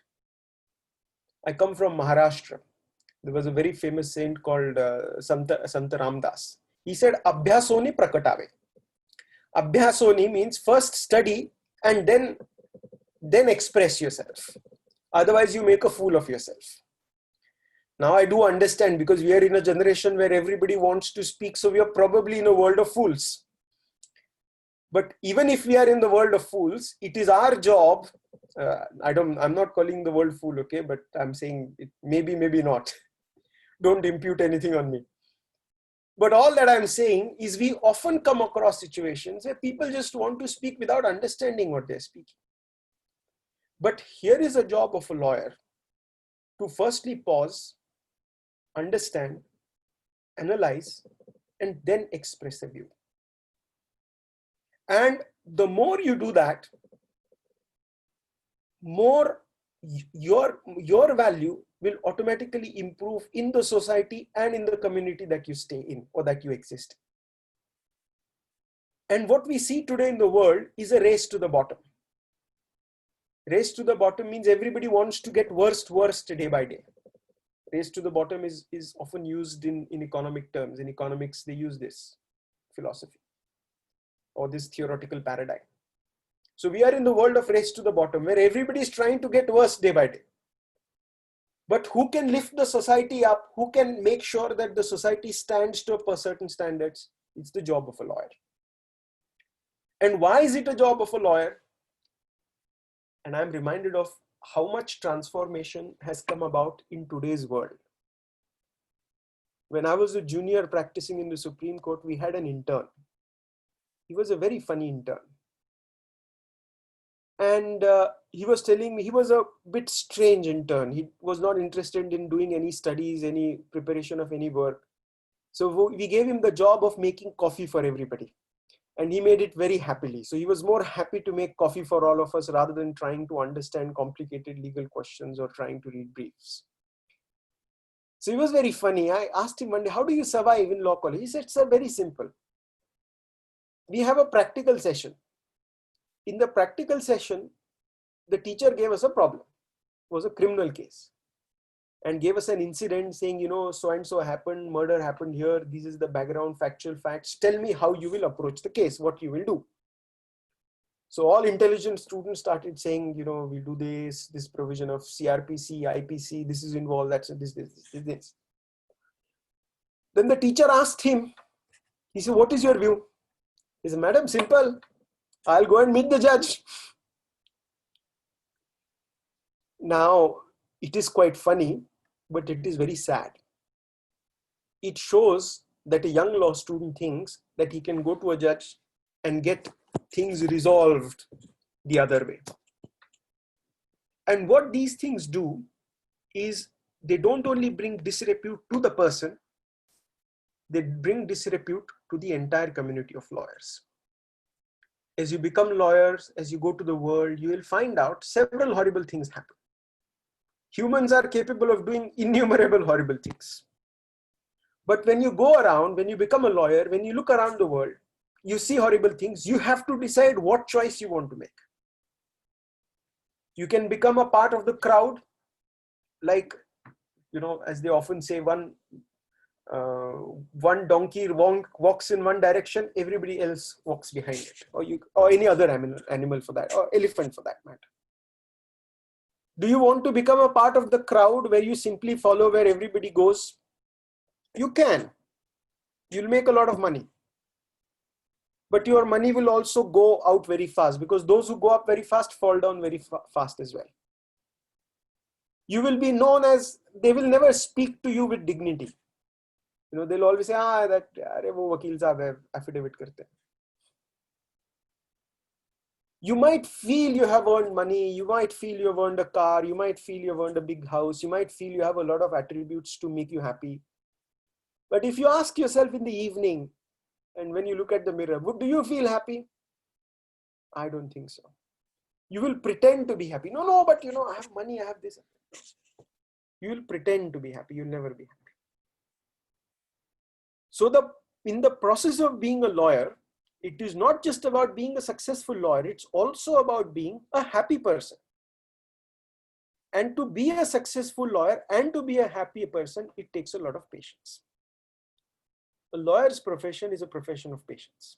I come from Maharashtra. There was a very famous saint called Sant Ramdas. He said, Abhyasoni prakatave. Abhyasoni means first study and then express yourself. Otherwise, you make a fool of yourself. Now I do understand, because we are in a generation where everybody wants to speak, so we are probably in a world of fools. But even if we are in the world of fools, it is our job. I'm not calling the world fool, okay? But I'm saying it maybe not. Don't impute anything on me. But all that I'm saying is we often come across situations where people just want to speak without understanding what they're speaking. But here is a job of a lawyer to firstly pause, understand, analyze, and then express a view. And the more you do that, more your value will automatically improve in the society and in the community that you stay in or that you exist in. And what we see today in the world is a race to the bottom. Race to the bottom means everybody wants to get worse day by day. Race to the bottom is often used in economic terms. In economics, they use this philosophy or this theoretical paradigm. So we are in the world of race to the bottom, where everybody is trying to get worse day by day. But who can lift the society up? Who can make sure that the society stands to a certain standards? It's the job of a lawyer. And why is it a job of a lawyer? And I'm reminded of how much transformation has come about in today's world. When I was a junior practicing in the Supreme Court, we had an intern. He was a very funny intern. And he was telling me he was a bit strange intern. He was not interested in doing any studies, any preparation of any work. So we gave him the job of making coffee for everybody. And he made it very happily. So he was more happy to make coffee for all of us rather than trying to understand complicated legal questions or trying to read briefs. So it was very funny. I asked him one day, how do you survive in law college? He said, sir, very simple. We have a practical session. In the practical session, the teacher gave us a problem. It was a criminal case. And gave us an incident saying, so-and-so happened, murder happened here. This is the background, factual facts. Tell me how you will approach the case, what you will do. So all intelligent students started saying, we'll do this provision of CRPC, IPC, this is involved, that's this. Then the teacher asked him, he said, what is your view? He said, madam, simple. I'll go and meet the judge. Now, it is quite funny, but it is very sad. It shows that a young law student thinks that he can go to a judge and get things resolved the other way. And what these things do is they don't only bring disrepute to the person, they bring disrepute to the entire community of lawyers. As you become lawyers, as you go to the world, you will find out several horrible things happen. Humans are capable of doing innumerable horrible things. But when you go around, when you become a lawyer, when you look around the world, you see horrible things, you have to decide what choice you want to make. You can become a part of the crowd, like, as they often say, one donkey walks in one direction, everybody else walks behind it, or any other animal for that, or elephant for that matter. Do you want to become a part of the crowd where you simply follow where everybody goes? You can. You'll make a lot of money. But your money will also go out very fast, because those who go up very fast fall down very fast as well. You will be known as, they will never speak to you with dignity. They'll always say, that wo vakil sahab hai, affidavit karte. You might feel you have earned money, you might feel you have earned a car, you might feel you have earned a big house, you might feel you have a lot of attributes to make you happy. But if you ask yourself in the evening, and when you look at the mirror, do you feel happy? I don't think so. You will pretend to be happy. No, but I have money, I have this. You will pretend to be happy, you'll never be happy. So in the process of being a lawyer, it is not just about being a successful lawyer, it's also about being a happy person. And to be a successful lawyer and to be a happy person, it takes a lot of patience. A lawyer's profession is a profession of patience.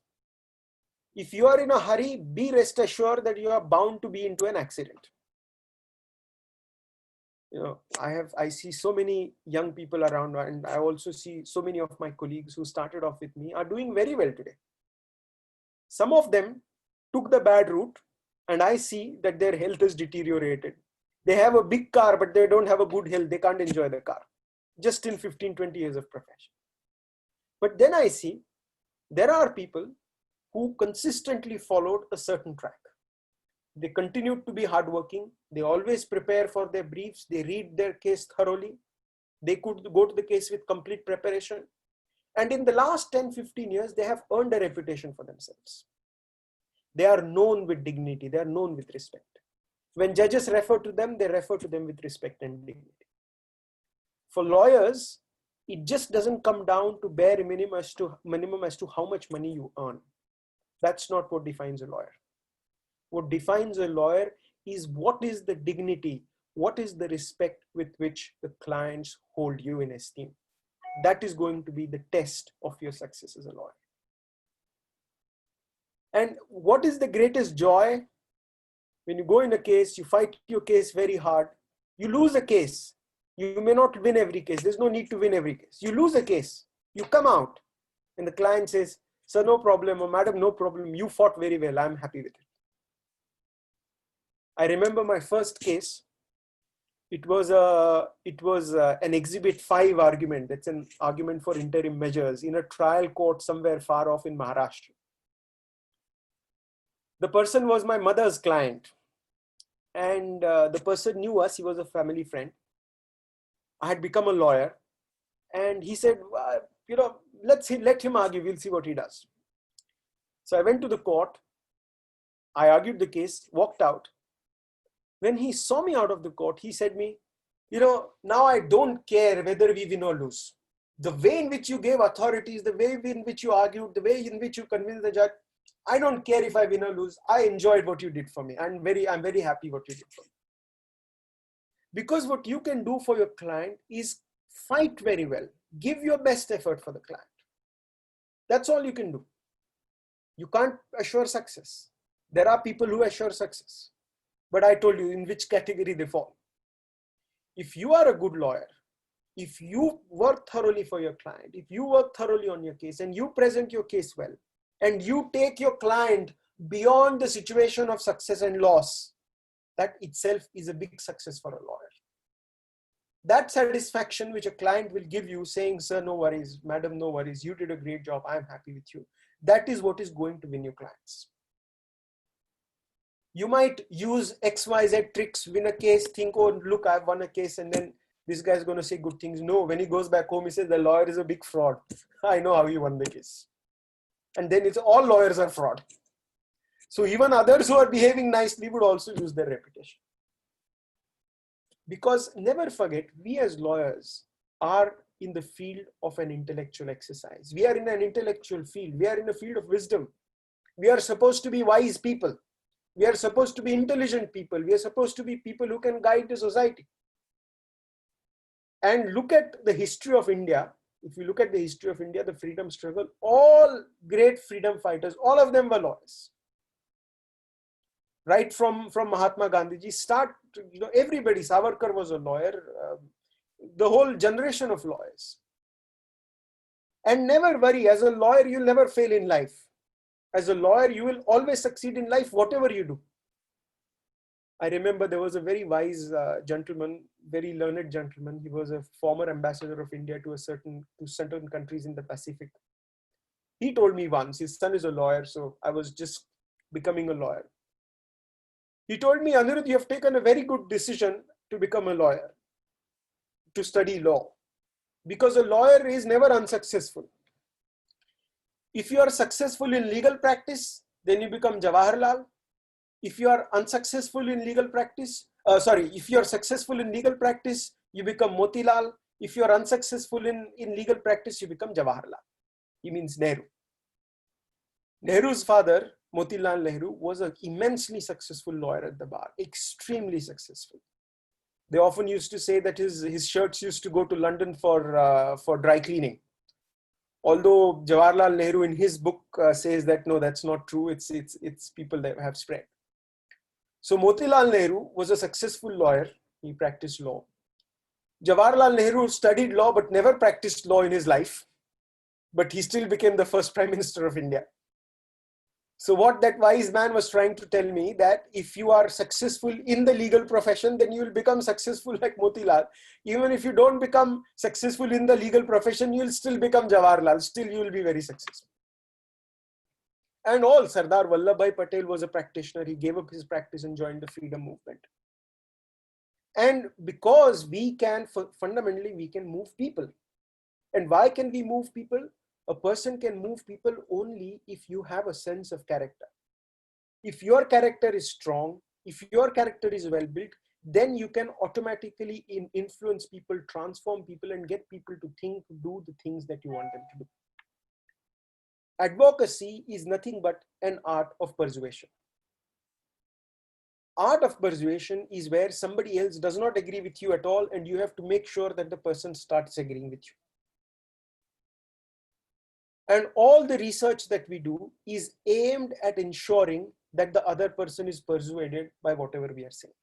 If you are in a hurry, be rest assured that you are bound to be into an accident. I see so many young people around, and I also see so many of my colleagues who started off with me are doing very well today. Some of them took the bad route, and I see that their health is deteriorated. They have a big car, but they don't have a good health. They can't enjoy the car just in 15, 20 years of profession. But then I see there are people who consistently followed a certain track. They continued to be hardworking. They always prepare for their briefs. They read their case thoroughly. They could go to the case with complete preparation. And in the last 10, 15 years, they have earned a reputation for themselves. They are known with dignity. They are known with respect. When judges refer to them, they refer to them with respect and dignity. For lawyers, it just doesn't come down to bare minimum as to how much money you earn. That's not what defines a lawyer. What defines a lawyer is what is the dignity, what is the respect with which the clients hold you in esteem. That is going to be the test of your success as a lawyer. And what is the greatest joy? When you go in a case, you fight your case very hard, you lose a case. You may not win every case. There's no need to win every case. You lose a case, you come out, and the client says, sir, no problem, or madam, no problem. You fought very well. I'm happy with it. I remember my first case. It was an Exhibit 5 argument. That's an argument for interim measures in a trial court somewhere far off in Maharashtra. The person was my mother's client, and the person knew us. He was a family friend. I had become a lawyer, and he said, let him argue. We'll see what he does. So I went to the court. I argued the case, walked out. When he saw me out of the court, he said me, now I don't care whether we win or lose. The way in which you gave authorities, the way in which you argued, the way in which you convinced the judge, I don't care if I win or lose. I enjoyed what you did for me. I'm very happy what you did for me. Because what you can do for your client is fight very well. Give your best effort for the client. That's all you can do. You can't assure success. There are people who assure success. But I told you in which category they fall. If you are a good lawyer, if you work thoroughly for your client, if you work thoroughly on your case and you present your case well, and you take your client beyond the situation of success and loss, that itself is a big success for a lawyer. That satisfaction which a client will give you saying, sir, no worries, madam, no worries, you did a great job, I'm happy with you. That is what is going to win your clients. You might use XYZ tricks, win a case, think, oh, look, I've won a case, and then this guy's going to say good things. No, when he goes back home, he says, the lawyer is a big fraud. I know how he won the case. And then it's all lawyers are fraud. So even others who are behaving nicely would also lose their reputation. Because never forget, we as lawyers are in the field of an intellectual exercise. We are in an intellectual field. We are in a field of wisdom. We are supposed to be wise people. We are supposed to be intelligent people. We are supposed to be people who can guide the society. And look at the history of India. If you look at the history of India, the freedom struggle, all great freedom fighters, all of them were lawyers. Right from Mahatma Gandhiji, everybody, Savarkar was a lawyer, the whole generation of lawyers. And never worry, as a lawyer, you'll never fail in life. As a lawyer, you will always succeed in life, whatever you do. I remember there was a very wise gentleman, very learned gentleman. He was a former ambassador of India to certain countries in the Pacific. He told me once, his son is a lawyer, so I was just becoming a lawyer. He told me, Aniruddha, you have taken a very good decision to become a lawyer, to study law, because a lawyer is never unsuccessful. If you are successful in legal practice, then you become Jawaharlal. If you are unsuccessful in legal practice, if you are successful in legal practice, you become Motilal. If you are unsuccessful in legal practice, you become Jawaharlal. He means Nehru. Nehru's father, Motilal Nehru, was an immensely successful lawyer at the bar, extremely successful. They often used to say that his shirts used to go to London for dry cleaning. Although Jawaharlal Nehru in his book says that no, that's not true. It's people that have spread. So Motilal Nehru was a successful lawyer. He practiced law. Jawaharlal Nehru studied law but never practiced law in his life, but he still became the first Prime Minister of India. So what that wise man was trying to tell me, that if you are successful in the legal profession, then you will become successful like Motilal. Even if you don't become successful in the legal profession, you will still become Jawaharlal. Still, you will be very successful. And all, Sardar Vallabhbhai Patel was a practitioner. He gave up his practice and joined the freedom movement. And because we can, fundamentally, we can move people. And why can we move people? A person can move people only if you have a sense of character. If your character is strong, if your character is well built, then you can automatically influence people, transform people, and get people to think, do the things that you want them to do. Advocacy is nothing but an art of persuasion. Art of persuasion is where somebody else does not agree with you at all, and you have to make sure that the person starts agreeing with you. And all the research that we do is aimed at ensuring that the other person is persuaded by whatever we are saying.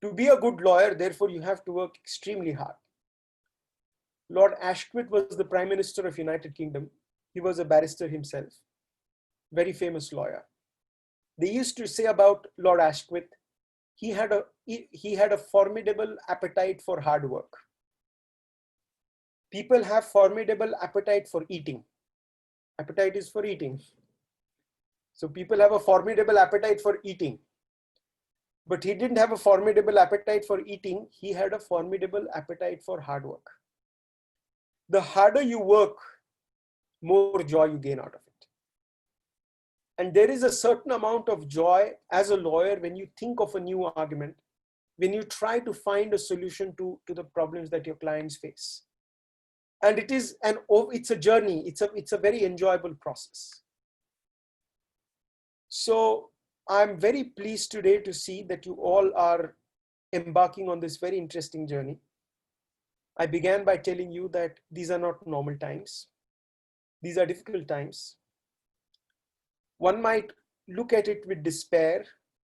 To be a good lawyer, therefore, you have to work extremely hard. Lord Asquith was the Prime Minister of United Kingdom. He was a barrister himself, very famous lawyer. They used to say about Lord Asquith, he had a formidable appetite for hard work. People have formidable appetite for eating. Appetite is for eating. So people have a formidable appetite for eating. But he didn't have a formidable appetite for eating. He had a formidable appetite for hard work. The harder you work, more joy you gain out of it. And there is a certain amount of joy as a lawyer when you think of a new argument, when you try to find a solution to the problems that your clients face. And it's a journey. It's a very enjoyable process. So I'm very pleased today to see that you all are embarking on this very interesting journey. I began by telling you that these are not normal times. These are difficult times. One might look at it with despair.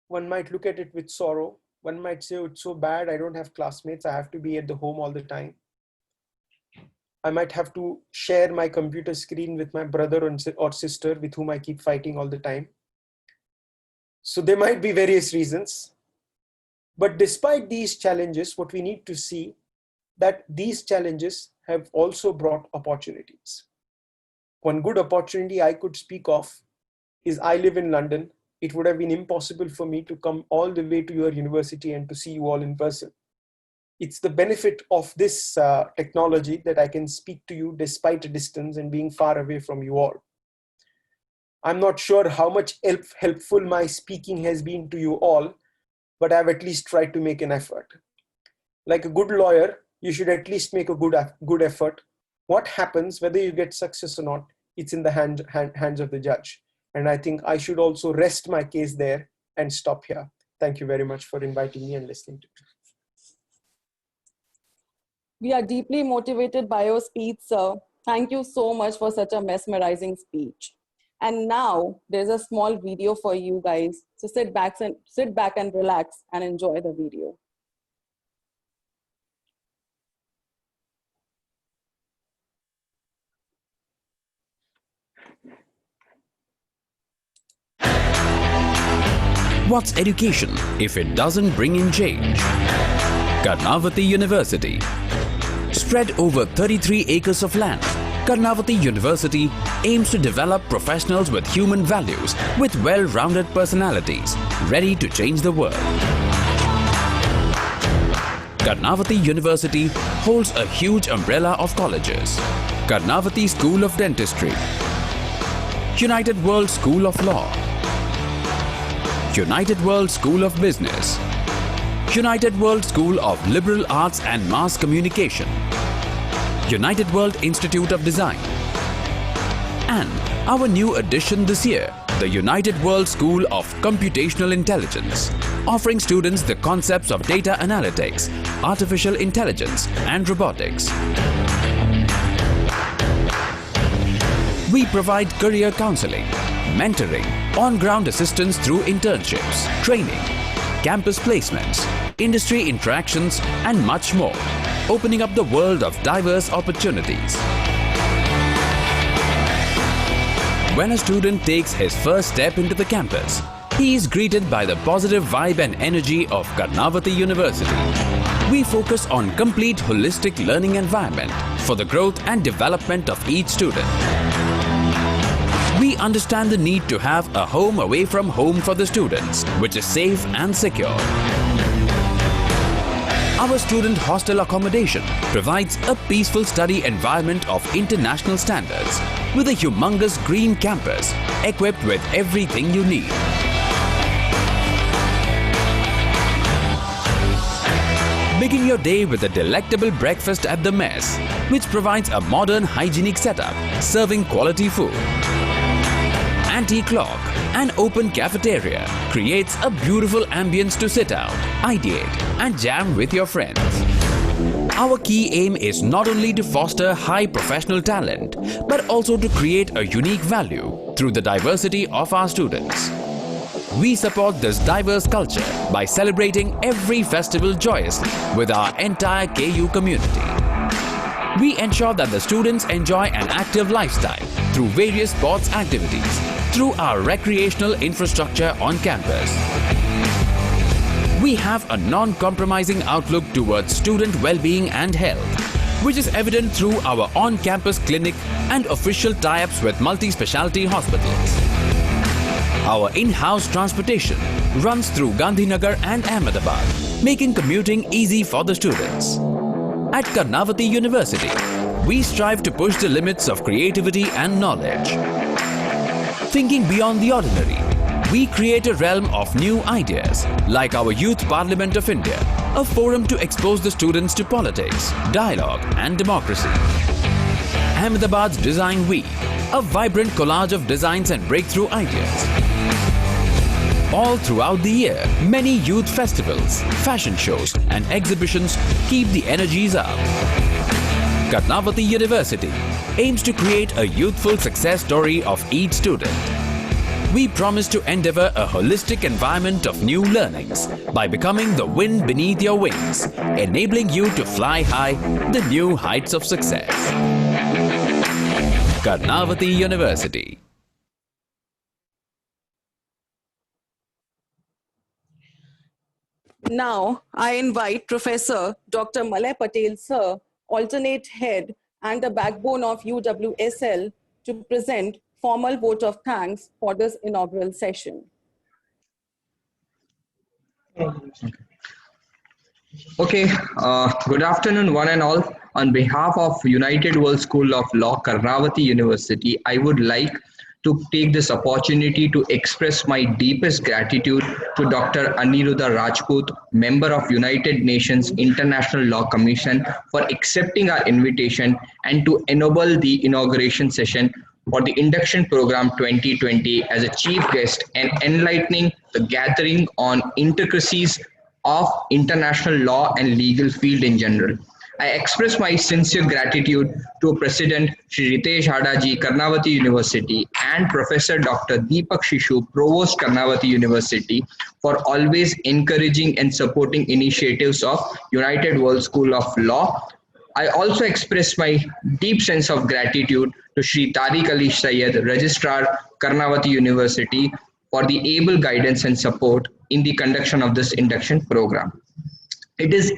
One might look at it with sorrow. One might say, oh, it's so bad, I don't have classmates. I have to be at the home all the time. I might have to share my computer screen with my brother or sister with whom I keep fighting all the time. So there might be various reasons. But despite these challenges, what we need to see that these challenges have also brought opportunities. One good opportunity I could speak of is I live in London. It would have been impossible for me to come all the way to your university and to see you all in person. It's the benefit of this technology that I can speak to you despite a distance and being far away from you all. I'm not sure how much helpful my speaking has been to you all, but I've at least tried to make an effort. Like a good lawyer, you should at least make a good effort. What happens, whether you get success or not, it's in the hands of the judge. And I think I should also rest my case there and stop here. Thank you very much for inviting me and listening to me. We are deeply motivated by your speech, sir. Thank you so much for such a mesmerizing speech. And now there's a small video for you guys. So sit back and relax and enjoy the video. What's education if it doesn't bring in change? Karnavati University. Spread over 33 acres of land, Karnavati University aims to develop professionals with human values, with well-rounded personalities, ready to change the world. Karnavati University holds a huge umbrella of colleges. Karnavati School of Dentistry, Unitedworld School of Law, Unitedworld School of Business, Unitedworld School of Liberal Arts and Mass Communication, Unitedworld Institute of Design, and our new addition this year, the Unitedworld School of Computational Intelligence, offering students the concepts of data analytics, artificial intelligence, and robotics. We provide career counseling, mentoring, on-ground assistance through internships, training, campus placements, industry interactions, and much more, opening up the world of diverse opportunities. When a student takes his first step into the campus, he is greeted by the positive vibe and energy of Karnavati University. We focus on complete holistic learning environment for the growth and development of each student. We understand the need to have a home away from home for the students, which is safe and secure. Our student hostel accommodation provides a peaceful study environment of international standards with a humongous green campus equipped with everything you need. Begin your day with a delectable breakfast at the mess, which provides a modern hygienic setup serving quality food. Anti-clock and open cafeteria creates a beautiful ambience to sit out, ideate and jam with your friends. Our key aim is not only to foster high professional talent, but also to create a unique value through the diversity of our students. We support this diverse culture by celebrating every festival joyously with our entire KU community. We ensure that the students enjoy an active lifestyle through various sports activities, through our recreational infrastructure on campus. We have a non-compromising outlook towards student well-being and health, which is evident through our on-campus clinic and official tie-ups with multi-specialty hospitals. Our in-house transportation runs through Gandhinagar and Ahmedabad, making commuting easy for the students. At Karnavati University, we strive to push the limits of creativity and knowledge. Thinking beyond the ordinary, we create a realm of new ideas, like our Youth Parliament of India, a forum to expose the students to politics, dialogue and democracy. Ahmedabad's Design Week, a vibrant collage of designs and breakthrough ideas. All throughout the year, many youth festivals, fashion shows and exhibitions keep the energies up. Karnavati University aims to create a youthful success story of each student. We promise to endeavor a holistic environment of new learnings by becoming the wind beneath your wings, enabling you to fly high the new heights of success. Karnavati University. Now, I invite Professor Dr. Malay Patel, Sir, alternate head and the backbone of UWSL, to present formal vote of thanks for this inaugural session. Okay, good afternoon one and all. On behalf of Unitedworld School of Law, Karnavati University, I would like to take this opportunity to express my deepest gratitude to Dr. Aniruddha Rajput, member of United Nations International Law Commission, for accepting our invitation and to enable the inauguration session for the Induction Program 2020 as a chief guest and enlightening the gathering on intricacies of international law and legal field in general. I express my sincere gratitude to President Shri Ritesh Hadaji, Karnavati University, and Professor Dr. Deepak Shishoo, Provost, Karnavati University, for always encouraging and supporting initiatives of Unitedworld School of Law. I also express my deep sense of gratitude to Shri Tariq Ali Syed, Registrar, Karnavati University, for the able guidance and support in the conduction of this induction program. It is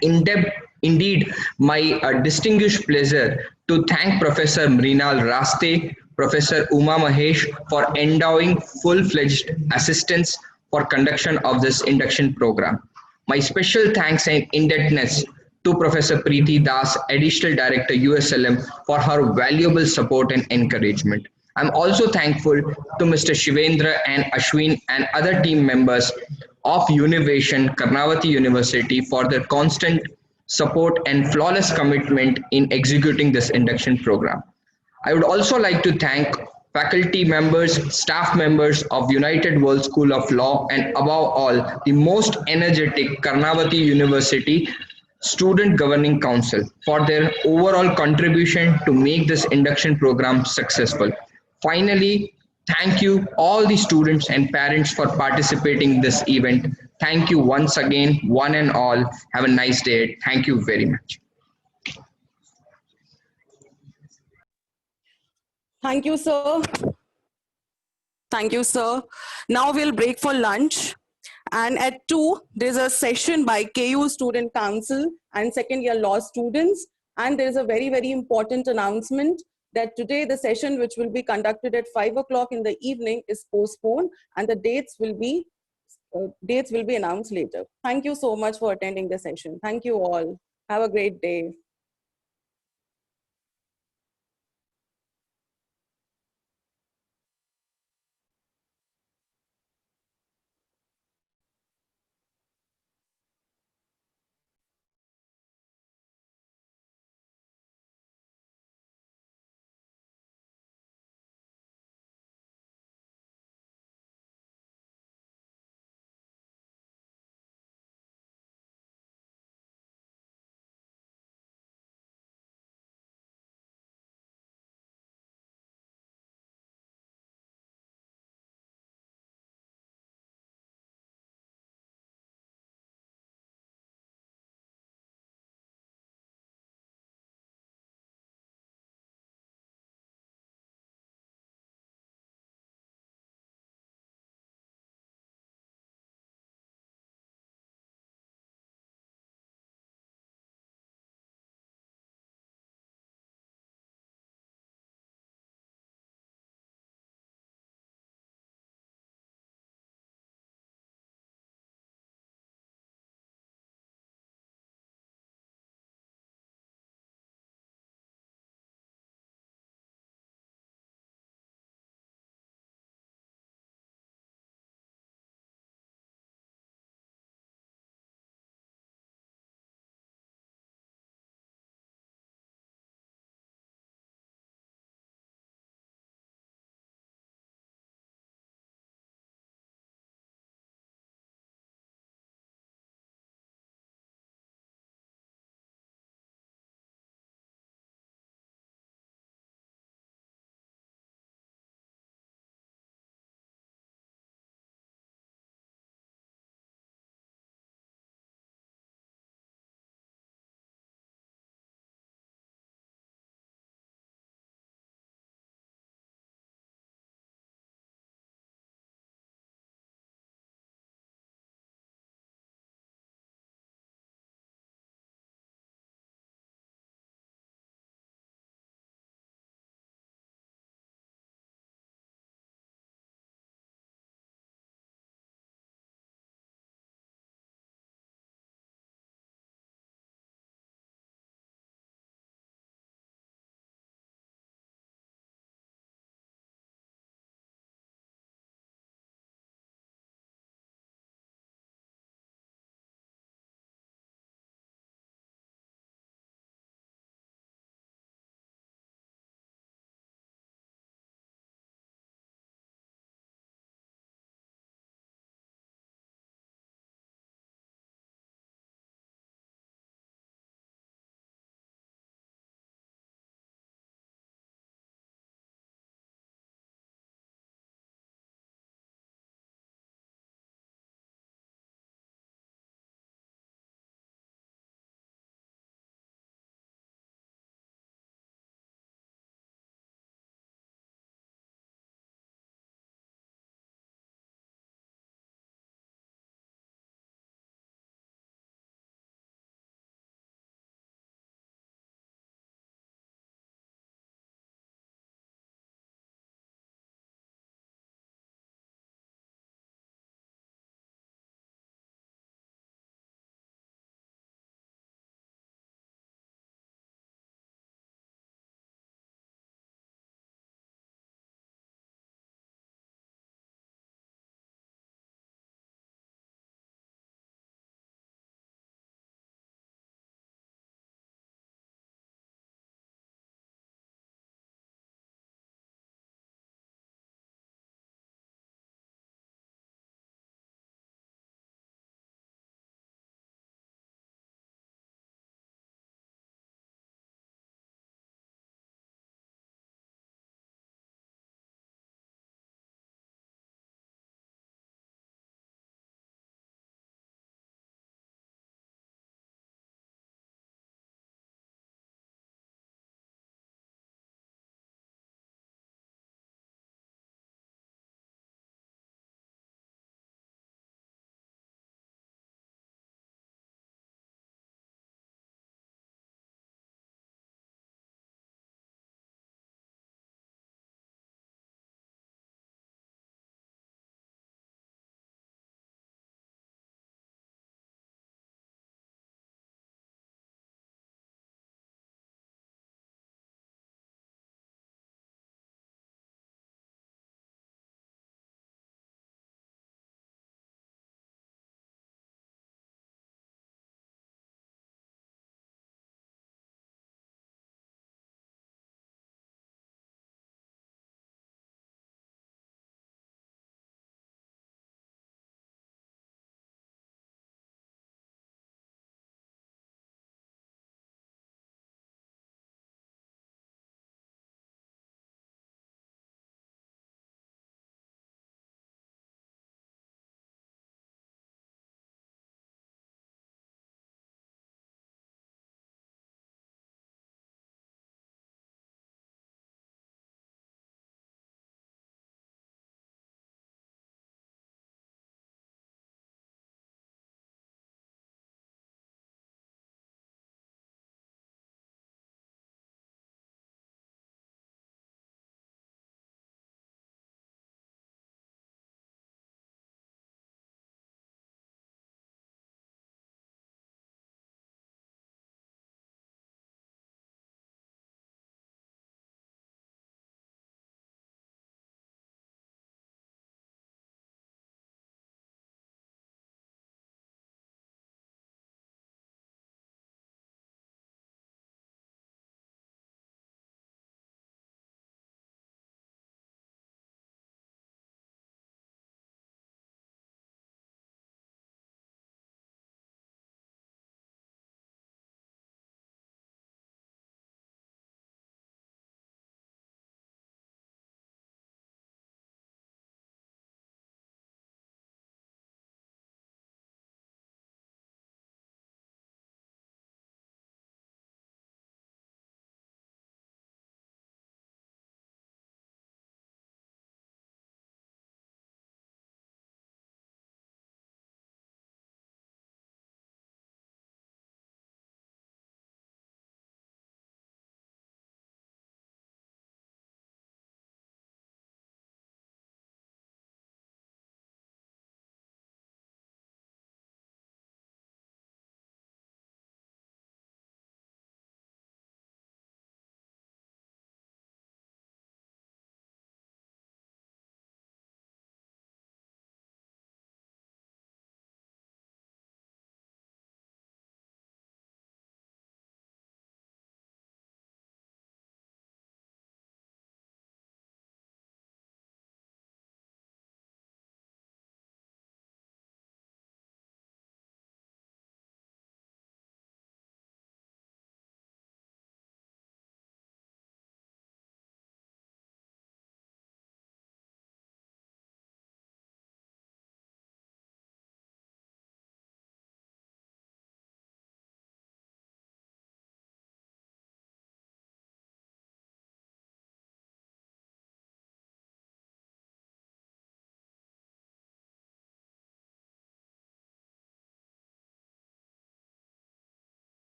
indeed my distinguished pleasure to thank Professor Mrinal Raste, Professor Umamahesh for endowing full-fledged assistance for conduction of this induction program. My special thanks and indebtedness to Professor Preeti Das, Additional Director USLM, for her valuable support and encouragement. I'm also thankful to Mr. Shivendra and Ashwin and other team members of Univation, Karnavati University, for their constant support and flawless commitment in executing this induction program. I would also like to thank faculty members, staff members of Unitedworld School of Law, and above all, the most energetic Karnavati University Student Governing Council for their overall contribution to make this induction program successful. Finally, thank you all the students and parents for participating in this event. Thank you once again, one and all. Have a nice day. Thank you very much. Thank you, sir. Thank you, sir. Now we'll break for lunch. And at 2, there's a session by KU Student Council and second year law students. And there's a very, very important announcement that today the session which will be conducted at 5 o'clock in the evening is postponed and the dates will be announced later. Thank you so much for attending the session. Thank you all. Have a great day.